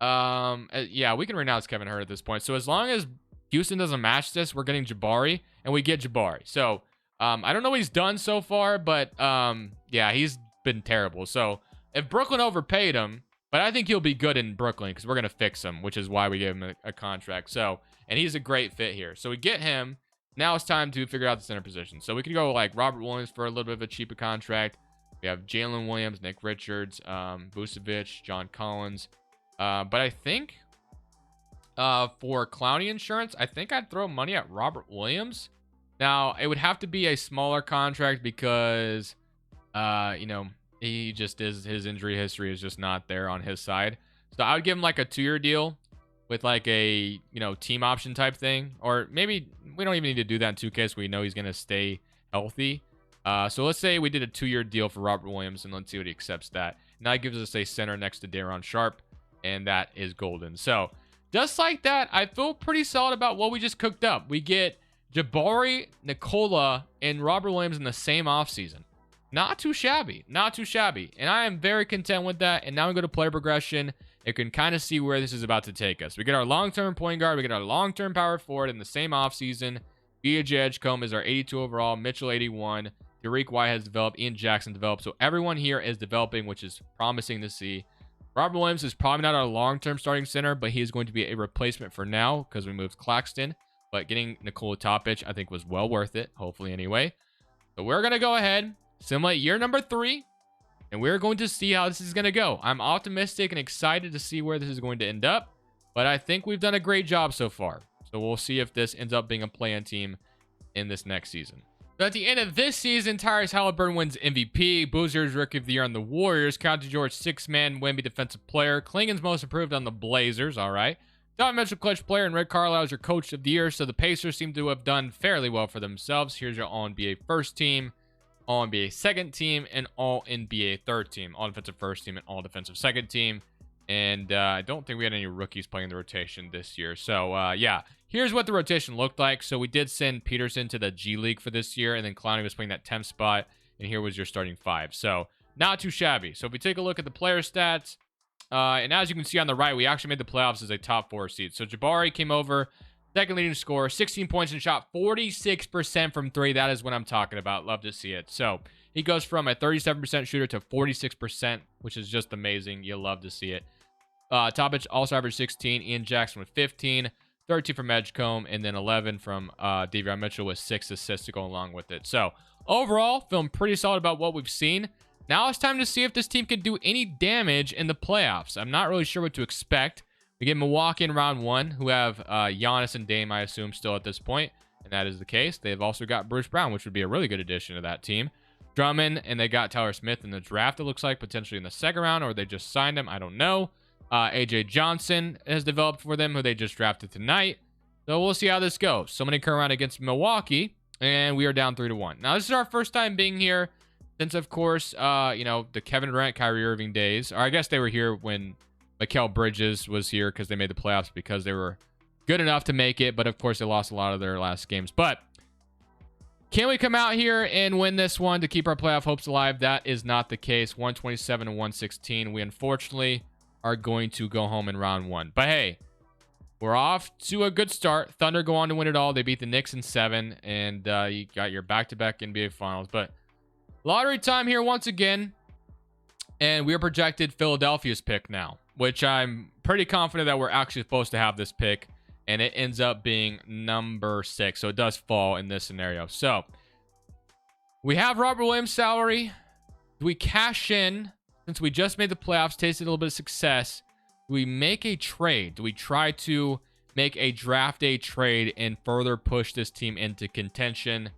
yeah, we can renounce Kevin Hurt at this point. So as long as Houston doesn't match this, we're getting Jabari, and we get Jabari. So I don't know what he's done so far, but yeah, he's been terrible. So if Brooklyn overpaid him, but I think he'll be good in Brooklyn because we're gonna fix him, which is why we gave him a contract. So, and he's a great fit here. So we get him. Now it's time to figure out the center position. So we could go like Robert Williams for a little bit of a cheaper contract. We have Jalen Williams, Nick Richards, Vucevic, John Collins. But I think for Clowney insurance, I think I'd throw money at Robert Williams. Now, it would have to be a smaller contract because, you know, he just is, his injury history is just not there on his side. So I would give him like a 2-year deal with like a, you know, team option type thing. Or maybe we don't even need to do that in 2K so we know he's going to stay healthy. So let's say we did a 2-year deal for Robert Williams and let's see what he accepts that. Now that gives us a center next to Daron Sharp. And that is golden. So just like that, I feel pretty solid about what we just cooked up. We get Jabari, Nikola, and Robert Williams in the same offseason. Not too shabby. Not too shabby. And I am very content with that. And now we go to player progression. You can kind of see where this is about to take us. We get our long-term point guard. We get our long-term power forward in the same offseason. B.J. Edgecombe is our 82 overall. Mitchell 81. Tariq White has developed. Ian Jackson developed. So everyone here is developing, which is promising to see. Robert Williams is probably not our long-term starting center, but he is going to be a replacement for now because we moved Claxton. But getting Nikola Topic, I think, was well worth it, hopefully anyway. So we're going to go ahead, simulate year number 3, and we're going to see how this is going to go. I'm optimistic and excited to see where this is going to end up, but I think we've done a great job so far. So we'll see if this ends up being a play-in team in this next season. So at the end of this season, Tyrese Halliburton wins MVP, Boozer's Rookie of the Year on the Warriors, County George 6-man Wemby Defensive Player, Klingon's Most Improved on the Blazers, all right. Donovan Mitchell Clutch Player, and Rick Carlisle is your Coach of the Year, so the Pacers seem to have done fairly well for themselves. Here's your All-NBA First Team, All-NBA Second Team, and All-NBA Third Team, All-Defensive First Team, and All-Defensive Second Team. And I don't think we had any rookies playing the rotation this year. So, yeah, here's what the rotation looked like. So we did send Peterson to the G League for this year, and then Clowney was playing that 10th spot, and here was your starting 5. So not too shabby. So if we take a look at the player stats, and as you can see on the right, we actually made the playoffs as a top 4 seed. So Jabari came over, second leading scorer, 16 points and shot 46% from 3. That is what I'm talking about. Love to see it. So he goes from a 37% shooter to 46%, which is just amazing. You love to see it. Topic also averaged 16. Ian Jackson with 15. 13 from Edgecombe, and then 11 from Davion Mitchell with 6 assists to go along with it. So overall, feeling pretty solid about what we've seen. Now it's time to see if this team can do any damage in the playoffs. I'm not really sure what to expect. We get Milwaukee in round 1, who have Giannis and Dame, I assume, still at this point, and that is the case. They've also got Bruce Brown, which would be a really good addition to that team. Drummond, and they got Tyler Smith in the draft, it looks like, potentially in the second round, or they just signed him. I don't know. AJ Johnson has developed for them, who they just drafted tonight. So we'll see how this goes. So many current round against Milwaukee, and we are down 3-1. Now, this is our first time being here since, of course, you know, the Kevin Durant, Kyrie Irving days. Or I guess they were here when Mikal Bridges was here because they made the playoffs because they were good enough to make it. But, of course, they lost a lot of their last games. But can we come out here and win this one to keep our playoff hopes alive? That is not the case. 127 and 116. We, unfortunately, are going to go home in round 1. But hey, we're off to a good start. Thunder go on to win it all. They beat the Knicks in 7, and you got your back-to-back NBA Finals. But lottery time here once again, and we are projected Philadelphia's pick now, which I'm pretty confident that we're actually supposed to have this pick, and it ends up being number 6, so it does fall in this scenario. So we have Robert Williams' salary. Do we cash in since we just made the playoffs, tasted a little bit of success? Do we make a trade? Do we try to make a draft day trade and further push this team into contention?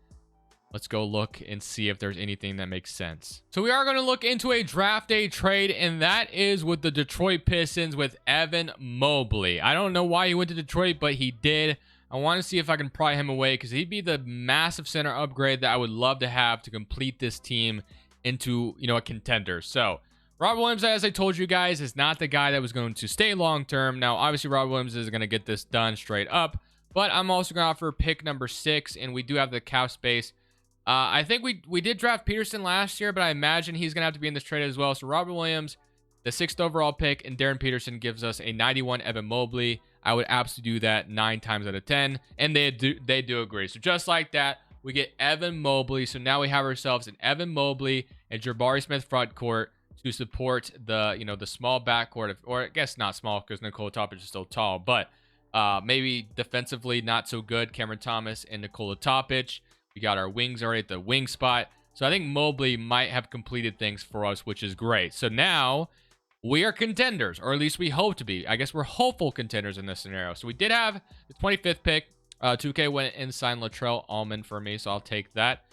Let's go look and see if there's anything that makes sense. So we are going to look into a draft day trade, and that is with the Detroit Pistons with Evan Mobley. I don't know why he went to Detroit, but he did. I want to see if I can pry him away because he'd be the massive center upgrade that I would love to have to complete this team into, a contender. So Robert Williams, as I told you guys, is not the guy that was going to stay long term. Now, obviously, Robert Williams is going to get this done straight up, but I'm also going to offer pick number 6, and we do have the cap space. I think we did draft Peterson last year, but I imagine he's going to have to be in this trade as well. So Robert Williams, the 6th overall pick, and Darren Peterson gives us a 91 Evan Mobley. I would absolutely do that 9 times out of 10, and they do agree. So just like that, we get Evan Mobley. So now we have ourselves an Evan Mobley and Jabari Smith front court to support the the small backcourt, or I guess not small because Nikola Topic is still tall, but maybe defensively not so good. Cameron Thomas and Nikola Topic. We got our wings already at the wing spot. So I think Mobley might have completed things for us, which is great. So now we are contenders, or at least we hope to be. I guess we're hopeful contenders in this scenario. So we did have the 25th pick. 2K went and signed Latrell Allman for me, so I'll take that.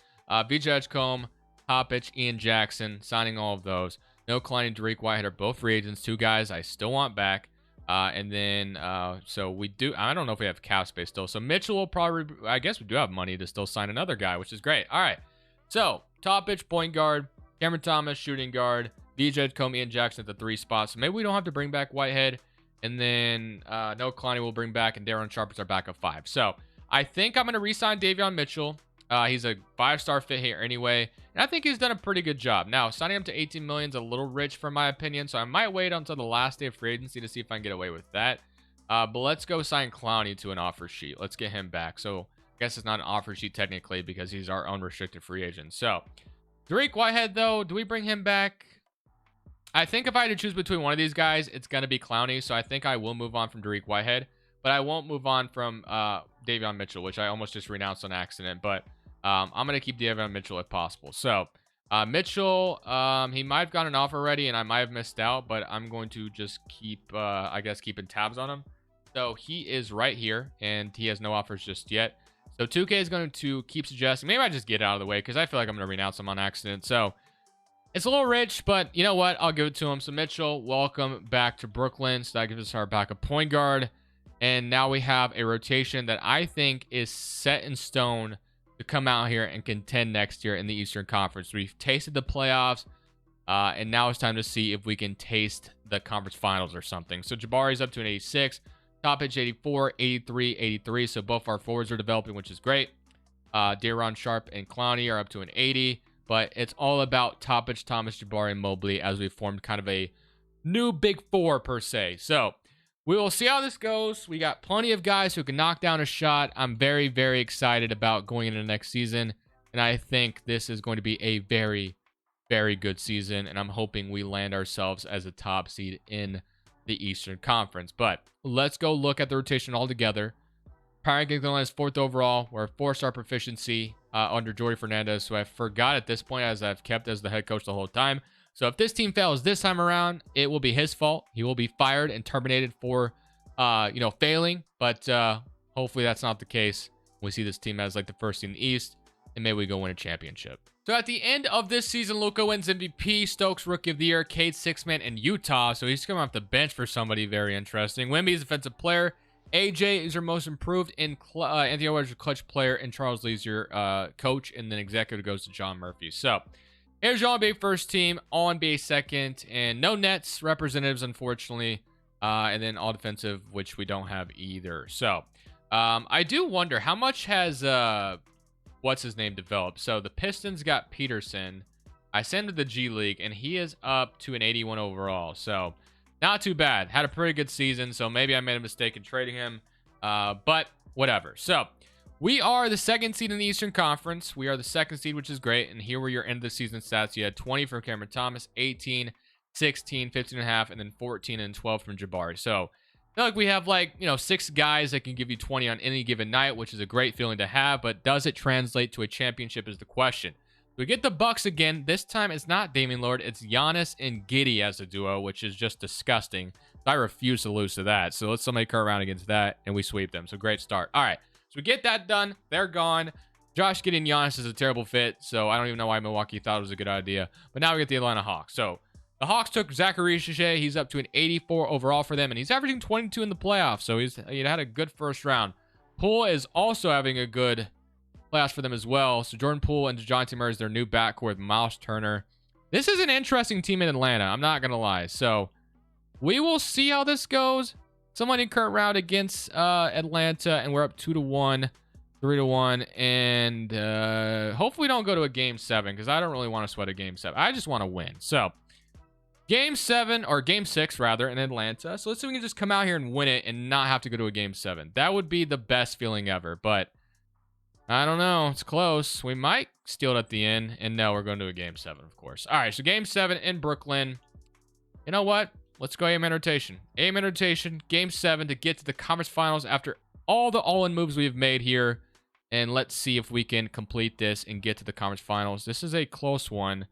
VJ Edgecombe, Topic, Ian Jackson, signing all of those. No Klein and Derek Whitehead are both free agents. 2 guys I still want back. And then, so we do, I don't know if we have cap space still. So Mitchell will probably, I guess we do have money to still sign another guy, which is great. All right. So Topic, point guard, Cameron Thomas, shooting guard, VJ Edgecombe, Ian Jackson at the 3 spots. So maybe we don't have to bring back Whitehead. And then, no Kalani will bring back, and Darren Sharp is our backup 5. So I think I'm going to re-sign Davion Mitchell. He's a 5-star fit here anyway, and I think he's done a pretty good job. Now, signing him to 18 million is a little rich for my opinion, so I might wait until the last day of free agency to see if I can get away with that. But let's go sign Clowney to an offer sheet. Let's get him back. So I guess it's not an offer sheet technically because he's our unrestricted free agent. So Derek Whitehead, though, do we bring him back? I think if I had to choose between one of these guys, it's going to be Clowney, so I think I will move on from Derek Whitehead, but I won't move on from Davion Mitchell, which I almost just renounced on accident, but I'm going to keep Davion Mitchell if possible. So Mitchell, he might have gotten an offer already, and I might have missed out, but I'm going to just keep, I guess, keeping tabs on him. So he is right here, and he has no offers just yet. So 2K is going to keep suggesting. Maybe I just get it out of the way because I feel like I'm going to renounce him on accident. So it's a little rich, but you know what? I'll give it to him. So Mitchell, welcome back to Brooklyn. So that gives us our backup point guard. And now we have a rotation that I think is set in stone to come out here and contend next year in the Eastern Conference. We've tasted the playoffs, and now it's time to see if we can taste the conference finals or something. So Jabari's up to an 86. Topic 84, 83, 83. So both our forwards are developing, which is great. Daron Sharp and Clowney are up to an 80. But it's all about Topic, Thomas, Jabari, and Mobley as we formed kind of a new big 4 per se. So we will see how this goes. We got plenty of guys who can knock down a shot. I'm very, very excited about going into next season. And I think this is going to be a very, very good season. And I'm hoping we land ourselves as a top seed in the Eastern Conference. But let's go look at the rotation all together. Power Rankings is 4th overall. We're a 4-star proficiency under Jordy Fernandez, who I forgot at this point as I've kept as the head coach the whole time. So if this team fails this time around, it will be his fault. He will be fired and terminated for, failing. But hopefully that's not the case. We see this team as like the first team in the East, and maybe we go win a championship. So at the end of this season, Luka wins MVP, Stokes Rookie of the Year, Cade 6-man, and Utah. So he's coming off the bench for somebody very interesting. Wemby's defensive player. AJ is your most improved, and Anthony Edwards your clutch player, and Charles Lee's your coach, and then executive goes to John Murphy. So here's your All-NBA first team, All-NBA second, and no Nets representatives, unfortunately, and then all defensive, which we don't have either. So I do wonder how much has what's his name developed. So the Pistons got Peterson. I sent him to the G League, and he is up to an 81 overall. So Not too bad. Had a pretty good season, so maybe I made a mistake in trading him. But whatever. So we are the second seed in the Eastern Conference. We are the second seed, which is great. And here were your end of the season stats. You had 20 from Cameron Thomas, 18, 16, 15 and a half, and then 14 and 12 from Jabari. So I feel like we have, like, 6 guys that can give you 20 on any given night, which is a great feeling to have. But does it translate to a championship is the question. We get the Bucks again. This time it's not Damian Lillard. It's Giannis and Giddey as a duo, which is just disgusting. I refuse to lose to that. So let somebody come around against that, and we sweep them. So great start. All right. So we get that done. They're gone. Josh Giddey and Giannis is a terrible fit. So I don't even know why Milwaukee thought it was a good idea. But now we get the Atlanta Hawks. So the Hawks took Zachary Shishé. He's up to an 84 overall for them, and he's averaging 22 in the playoffs. So he had a good first round. Poole is also having a good playoffs for them as well. So Jordan Poole and DeJounte Murray is their new backcourt with Miles Turner. This is an interesting team in Atlanta. I'm not going to lie. So we will see how this goes. Someone in current round against Atlanta, and we're up 2-1, 3-1, and hopefully we don't go to a game 7 because I don't really want to sweat a game 7. I just want to win. So game 7 or game 6 rather in Atlanta. So let's see if we can just come out here and win it and not have to go to a game 7. That would be the best feeling ever, but I don't know. It's close. We might steal it at the end. And no, we're going to a game 7, of course. All right, so game 7 in Brooklyn. You know what? Let's go aim rotation. Aim rotation, game 7 to get to the conference finals after all the all-in moves we've made here. And let's see if we can complete this and get to the conference finals. This is a close one.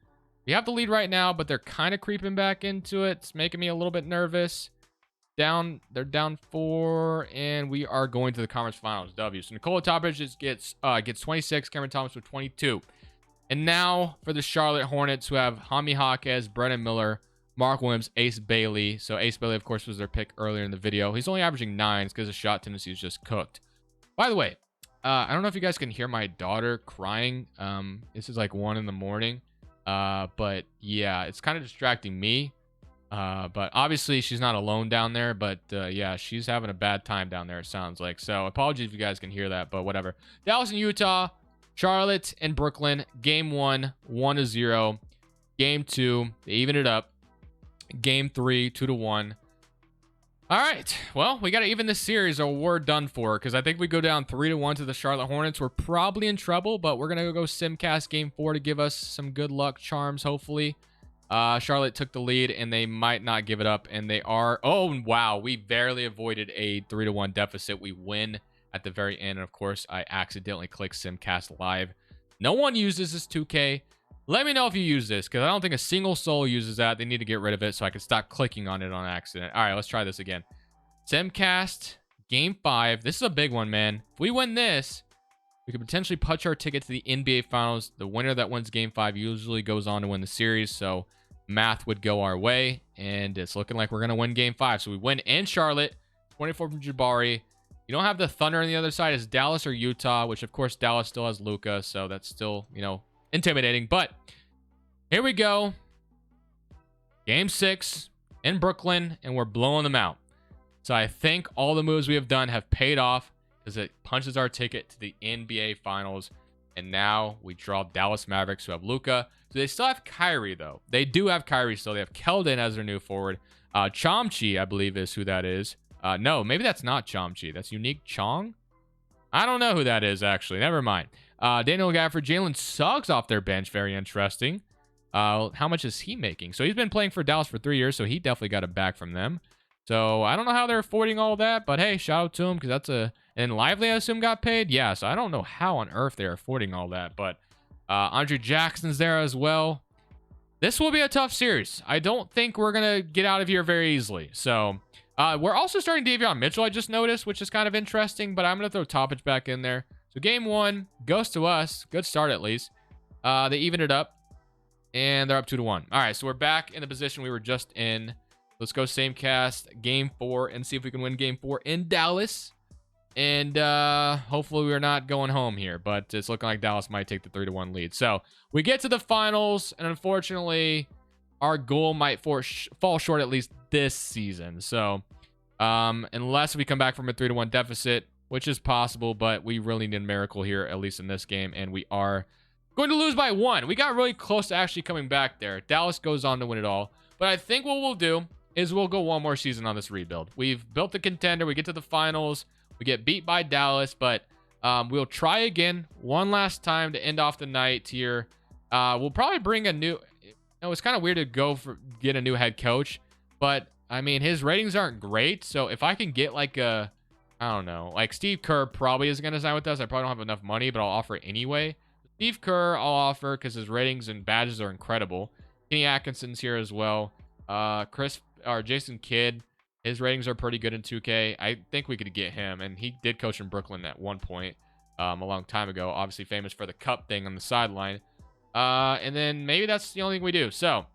We have the lead right now, but they're kind of creeping back into it. It's making me a little bit nervous. They're down 4, and we are going to the conference finals. W. So Nikola Topic just gets 26, Cameron Thomas with 22. And now for the Charlotte Hornets, who have Jaime Jaquez, Brennan Miller, Mark Williams, Ace Bailey. So Ace Bailey, of course, was their pick earlier in the video. He's only averaging 9s because his shot tendency is just cooked. By the way, I don't know if you guys can hear my daughter crying. This is like 1 in the morning. But yeah, it's kind of distracting me. But obviously she's not alone down there, but yeah, she's having a bad time down there, it sounds like. So apologies if you guys can hear that, but whatever. Dallas and Utah, Charlotte and Brooklyn, game 1, 1-0. Game 2, they even it up. Game 3, 2-1. All right, well, we got to even this series or we're done for, because I think we go down 3-1 to the Charlotte Hornets. We're probably in trouble, but we're going to go Simcast game 4 to give us some good luck charms, hopefully. Charlotte took the lead, and they might not give it up, and they are. Oh, wow. We barely avoided a 3-1 deficit. We win at the very end, and of course, I accidentally clicked Simcast Live. No one uses this 2K. Let me know if you use this, because I don't think a single soul uses that. They need to get rid of it so I can stop clicking on it on accident. All right, let's try this again. Simcast Game 5. This is a big one, man. If we win this, we could potentially punch our ticket to the NBA Finals. The winner that wins Game 5 usually goes on to win the series, so math would go our way, and it's looking like we're going to win Game 5. So we win in Charlotte, 24 from Jabari. You don't have the Thunder on the other side. It's Dallas or Utah, which, of course, Dallas still has Luka, so that's still, intimidating. But here we go. Game 6 in Brooklyn, and we're blowing them out. So I think all the moves we have done have paid off because it punches our ticket to the NBA Finals. And now we draw Dallas Mavericks, who have Luka. So they still have Kyrie, though. They do have Kyrie still. They have Keldon as their new forward. Chomchi, I believe, is who that is. No, maybe that's not Chomchi. That's Unique Chong? I don't know who that is, actually. Never mind. Daniel Gafford, Jalen Suggs off their bench. Very interesting. How much is he making? So he's been playing for Dallas for 3 years, so he definitely got it back from them. So I don't know how they're affording all that, but hey, shout out to him because that's a... And Lively, I assume, got paid? Yeah, so I don't know how on earth they're affording all that, but Andre Jackson's there as well. This will be a tough series. I don't think we're going to get out of here very easily. So we're also starting Davion Mitchell, I just noticed, which is kind of interesting, but I'm going to throw Topic back in there. So game 1 goes to us. Good start, at least. They even it up, and they're up 2-1. All right, so we're back in the position we were just in. Let's go same cast, game 4, and see if we can win game 4 in Dallas. And hopefully we're not going home here, but it's looking like Dallas might take the 3-1 lead. So we get to the finals, and unfortunately, our goal might fall short at least this season. So unless we come back from a 3-1 deficit, which is possible, but we really need a miracle here, at least in this game, and we are going to lose by 1. We got really close to actually coming back there. Dallas goes on to win it all. But I think what we'll do is we'll go one more season on this rebuild. We've built the contender. We get to the finals. We get beat by Dallas, but we'll try again one last time to end off the night here. We'll probably bring a new... it's kind of weird to get a new head coach, but I mean, his ratings aren't great. So if I can get like I don't know, like Steve Kerr probably isn't going to sign with us. I probably don't have enough money, but I'll offer it anyway. Steve Kerr, I'll offer because his ratings and badges are incredible. Kenny Atkinson's here as well. Jason Kidd, his ratings are pretty good in 2K. I think we could get him, and he did coach in Brooklyn at one point a long time ago. Obviously famous for the cup thing on the sideline. And then maybe that's the only thing we do. So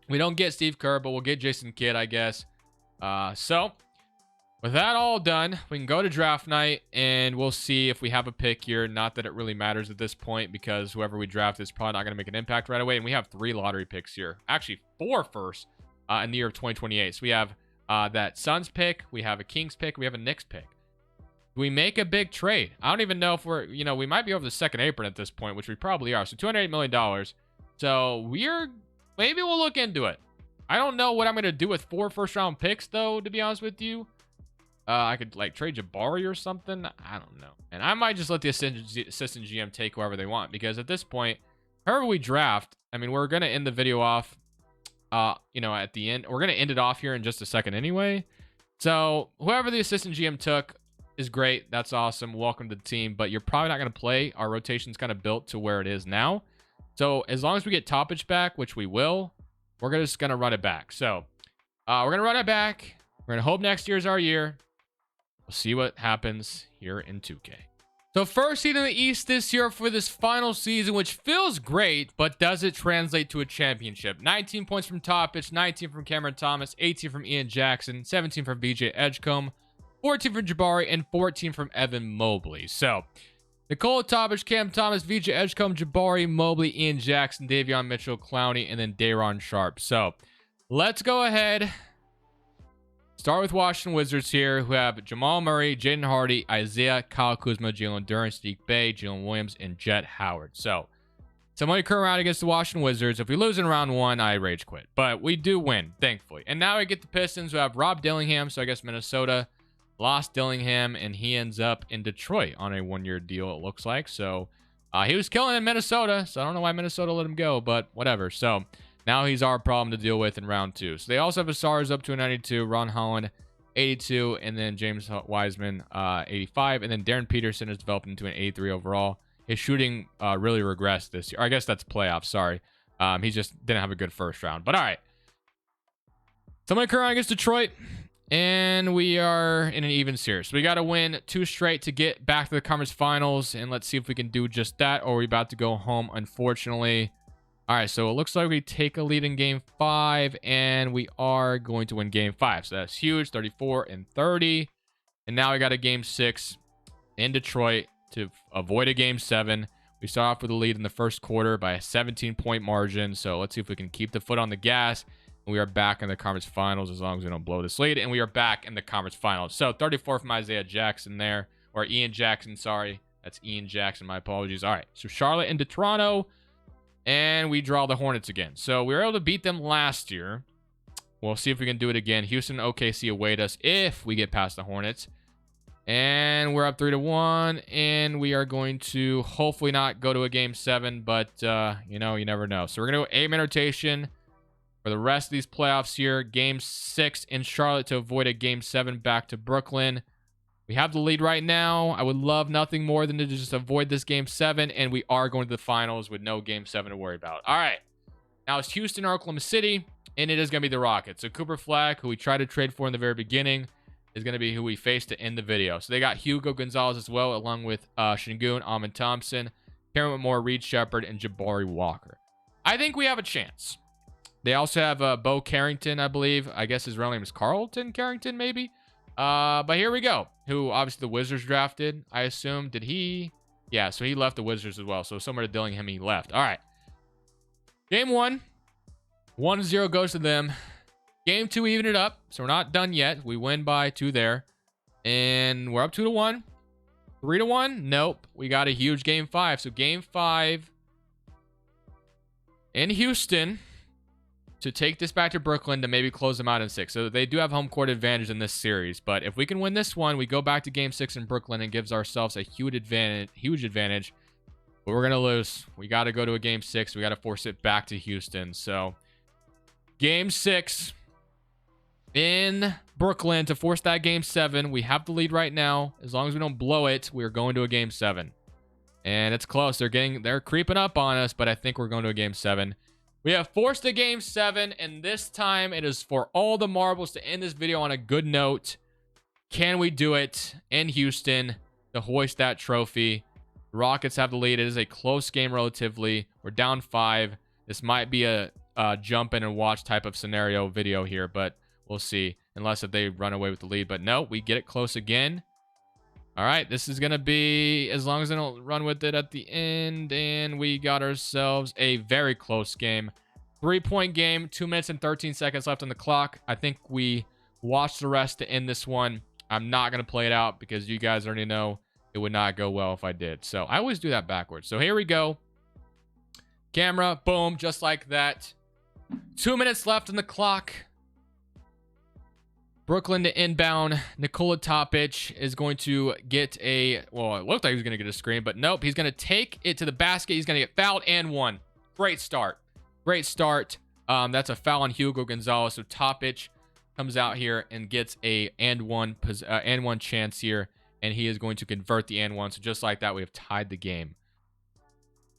we don't get Steve Kerr, but we'll get Jason Kidd, I guess. So with that all done, we can go to draft night, and we'll see if we have a pick here. Not that it really matters at this point, because whoever we draft is probably not going to make an impact right away. And we have 3 lottery picks here. Actually, 4 first in the year of 2028. So we have that Suns pick, we have a Kings pick, we have a Knicks pick. We make a big trade. I don't even know if we're, we might be over the second apron at this point, which we probably are. So $208 million. So maybe we'll look into it. I don't know what I'm going to do with 4 first-round picks, though, to be honest with you. I could, like, trade Jabari or something. I don't know. And I might just let the assistant GM take whoever they want. Because at this point, whoever we draft, I mean, we're going to end the video off, at the end. We're going to end it off here in just a second anyway. So whoever the assistant GM took is great. That's awesome. Welcome to the team. But you're probably not going to play. Our rotation's kind of built to where it is now. So as long as we get Toppage back, which we will, we're just going to run it back. So we're going to run it back. We're going to hope next year's our year. We'll see what happens here in 2K. So first seed in the East this year for this final season, which feels great, but does it translate to a championship? 19 points from Toppage, 19 from Cameron Thomas, 18 from Ian Jackson, 17 from VJ Edgecombe, 14 from Jabari, and 14 from Evan Mobley. So Nikola Toppage, Cam Thomas, VJ Edgecombe, Jabari, Mobley, Ian Jackson, Davion Mitchell, Clowney, and then Day'Ron Sharpe. So let's go ahead. Start with Washington Wizards here, who have Jamal Murray, Jaden Hardy, Isaiah, Kyle Kuzma, Jalen Duren, Sadiq Bey, Jalen Williams, and Jet Howard. So, somebody current round against the Washington Wizards. If we lose in round 1, I rage quit. But we do win, thankfully. And now we get the Pistons, who have Rob Dillingham, so I guess Minnesota lost Dillingham, and he ends up in Detroit on a 1-year deal, it looks like. So, he was killing in Minnesota, so I don't know why Minnesota let him go, but whatever. So, now he's our problem to deal with in round 2. So they also have Asar's up to a 92, Ron Holland 82, and then James Wiseman 85, and then Darren Peterson has developed into an 83 overall. His shooting really regressed this year. I guess that's playoffs. Sorry, he just didn't have a good first round. But all right, somebody current against Detroit, and we are in an even series. So we got to win 2 straight to get back to the conference finals, and let's see if we can do just that, or we're about to go home, unfortunately. All right, so it looks like we take a lead in game 5, and we are going to win game 5. So that's huge, 34-30. And now we got a game 6 in Detroit to avoid a game 7. We start off with a lead in the first quarter by a 17-point margin. So let's see if we can keep the foot on the gas. And we are back in the conference finals as long as we don't blow this lead. And we are back in the conference finals. So 34 from Isaiah Jackson there, or Ian Jackson, sorry. That's Ian Jackson, my apologies. All right, so Charlotte into Toronto. And we draw the Hornets again. So we were able to beat them last year. We'll see if we can do it again. Houston and OKC await us if we get past the Hornets. And we're up 3-1. And we are going to hopefully not go to a game 7. But, you never know. So we're going to go 8-man rotation for the rest of these playoffs here. Game 6 in Charlotte to avoid a game 7 back to Brooklyn. We have the lead right now. I would love nothing more than to just avoid this game 7, and we are going to the finals with no game 7 to worry about. All right. Now it's Houston or Oklahoma City, and it is going to be the Rockets. So Cooper Flag, who we tried to trade for in the very beginning, is going to be who we face to end the video. So they got Hugo Gonzalez as well, along with Şengün, Amin Thompson, Karen Whitmore, Reed Shepard, and Jabari Walker. I think we have a chance. They also have Bo Carrington, I believe. I guess his real name is Carlton Carrington, maybe. But here we go. Who obviously the Wizards drafted, I assume. Did he? Yeah, so he left the Wizards as well. So somewhere to Dillingham, he left. All right. Game 1. 1-0 goes to them. Game 2, even it up. So we're not done yet. We win by 2 there. And we're up 2-1. 3-1. Nope. We got a huge game 5. So game 5 in Houston to take this back to Brooklyn to maybe close them out in 6. So they do have home court advantage in this series. But if we can win this one, we go back to game 6 in Brooklyn and gives ourselves a huge advantage. But we're going to lose. We got to go to a game 6. We got to force it back to Houston. So game 6 in Brooklyn to force that game 7. We have the lead right now. As long as we don't blow it, we're going to a game 7. And it's close. They're creeping up on us, but I think we're going to a game 7. We have forced a game 7, and this time it is for all the marbles to end this video on a good note. Can we do it in Houston to hoist that trophy? The Rockets have the lead. It is a close game relatively. We're down 5. This might be a jump in and watch type of scenario video here, but we'll see. Unless if they run away with the lead. But no, we get it close again. All right, this is going to be, as long as they don't run with it at the end, and we got ourselves a very close game. 3-point game, 2 minutes and 13 seconds left on the clock. I think we watched the rest to end this one. I'm not going to play it out because you guys already know it would not go well if I did. So I always do that backwards. So here we go. Camera, boom, just like that. 2 minutes left on the clock. Brooklyn to inbound. Nikola Topic is going to get a... Well, it looked like he was going to get a screen, but nope. He's going to take it to the basket. He's going to get fouled and one. Great start. Great start. That's a foul on Hugo Gonzalez. So Topic comes out here and gets a and one chance here, and he is going to convert the and one. So just like that, we have tied the game.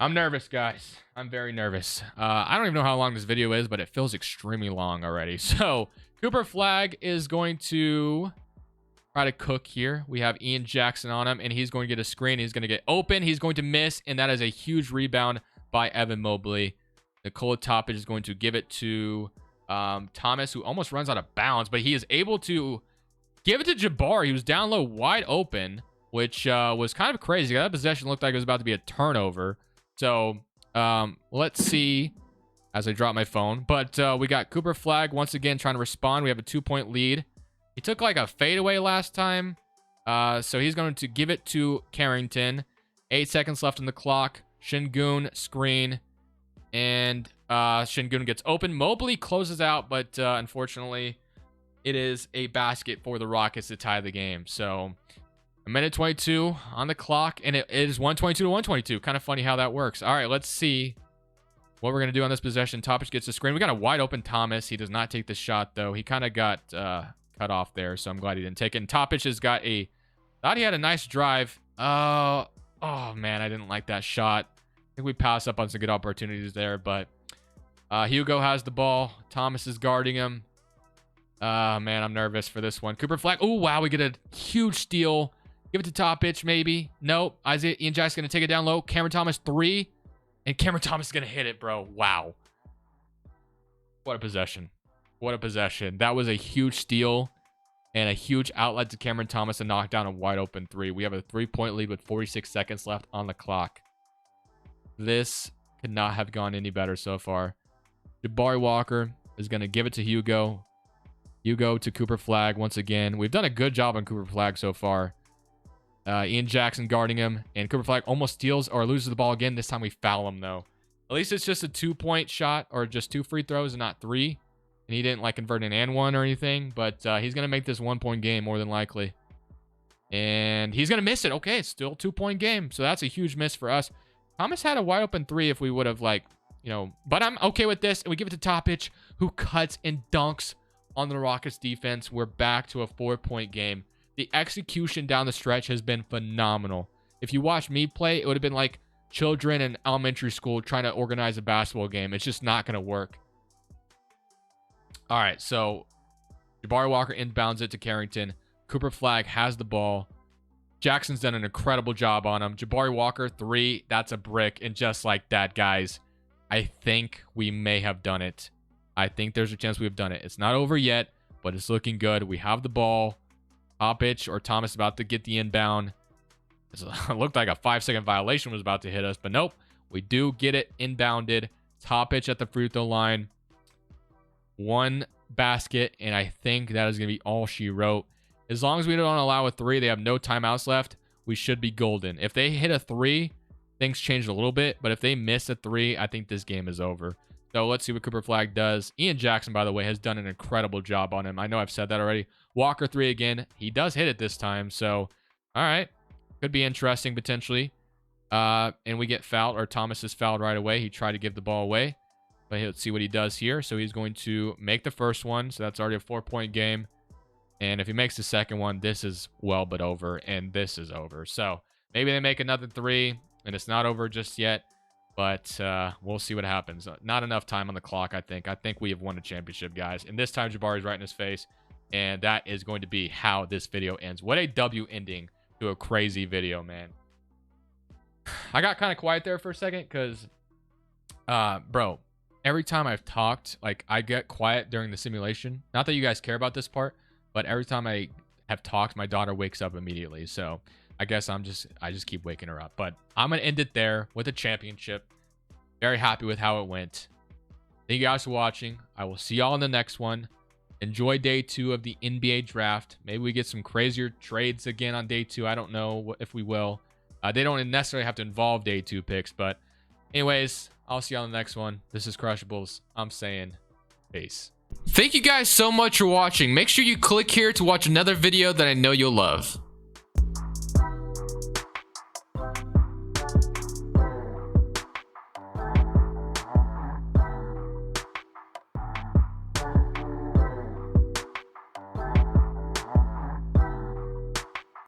I'm nervous, guys. I'm very nervous. I don't even know how long this video is, but it feels extremely long already. So Cooper Flag is going to try to cook here. We have Ian Jackson on him, and he's going to get a screen. He's going to get open. He's going to miss, and that is a huge rebound by Evan Mobley. Nikola Topic is going to give it to Thomas, who almost runs out of bounds, but he is able to give it to Jabari. He was down low, wide open, which was kind of crazy. That possession looked like it was about to be a turnover. So let's see as I drop my phone. But we got Cooper Flag once again trying to respond. We have a 2-point lead. He took like a fadeaway last time. So he's going to give it to Carrington. 8 seconds left on the clock. Şengün screen. And Şengün gets open. Mobley closes out, but unfortunately, it is a basket for the Rockets to tie the game. So a minute 22 on the clock, and it is 122 to 122. Kind of funny how that works. All right, let's see what we're going to do on this possession. Topic gets the screen. We got a wide open Thomas. He does not take the shot, though. He kind of got cut off there, so I'm glad he didn't take it. And Topic has got a... Thought he had a nice drive. Oh, man, I didn't like that shot. I think we passed up on some good opportunities there, but Hugo has the ball. Thomas is guarding him. Man, I'm nervous for this one. Cooper Flag. Oh, wow, we get a huge steal. Give it to Topic, maybe. Nope. Ian Jack's going to take it down low. Cameron Thomas, 3. And Cameron Thomas is going to hit it, bro. Wow. What a possession. What a possession. That was a huge steal and a huge outlet to Cameron Thomas to knock down a wide open 3. We have a 3-point lead with 46 seconds left on the clock. This could not have gone any better so far. Jabari Walker is going to give it to Hugo. Hugo to Cooper Flag once again. We've done a good job on Cooper Flag so far. Ian Jackson guarding him. And Cooper Flag almost steals or loses the ball again. This time we foul him, though. At least it's just a 2-point shot or just 2 free throws and not 3. And he didn't like convert an and one or anything. But he's going to make this 1-point game more than likely. And he's going to miss it. Okay, it's still a 2-point game. So that's a huge miss for us. Thomas had a wide open 3 if we would have, like, you know, but I'm okay with this. And we give it to Topic, who cuts and dunks on the Rockets defense. We're back to a 4-point game. The execution down the stretch has been phenomenal. If you watch me play, it would have been like children in elementary school trying to organize a basketball game. It's just not going to work. All right, so Jabari Walker inbounds it to Carrington. Cooper Flag has the ball. Jackson's done an incredible job on him. Jabari Walker, 3. That's a brick. And just like that, guys, I think we may have done it. I think there's a chance we've done it. It's not over yet, but it's looking good. We have the ball. Topic or Thomas about to get the inbound. It looked like a 5-second violation was about to hit us, but nope. We do get it inbounded. Topic at the free throw line. 1 basket, and I think that is going to be all she wrote. As long as we don't allow a 3, they have no timeouts left, we should be golden. If they hit a 3, things change a little bit, but if they miss a 3, I think this game is over. So let's see what Cooper Flag does. Ian Jackson, by the way, has done an incredible job on him. I know I've said that already. Walker 3 again. He does hit it this time. So, all right. Could be interesting potentially. And we get fouled, or Thomas is fouled right away. He tried to give the ball away. But let's see what he does here. So he's going to make the first one. So that's already a 4-point game. And if he makes the second one, this is well but over. And this is over. So maybe they make another 3. And it's not over just yet. But we'll see what happens. Not enough time on the clock, I think. I think we have won a championship, guys. And this time, Jabari's right in his face. And that is going to be how this video ends. What a W ending to a crazy video, man. I got kind of quiet there for a second because, bro, every time I've talked, like, I get quiet during the simulation. Not that you guys care about this part, but every time I have talked, my daughter wakes up immediately. So I guess I just keep waking her up. But I'm going to end it there with a championship. Very happy with how it went. Thank you guys for watching. I will see y'all in the next one. Enjoy day 2 of the NBA draft. Maybe we get some crazier trades again on day 2. I don't know if we will. They don't necessarily have to involve day 2 picks. But anyways, I'll see y'all in the next one. This is Crushables. I'm saying peace. Thank you guys so much for watching. Make sure you click here to watch another video that I know you'll love.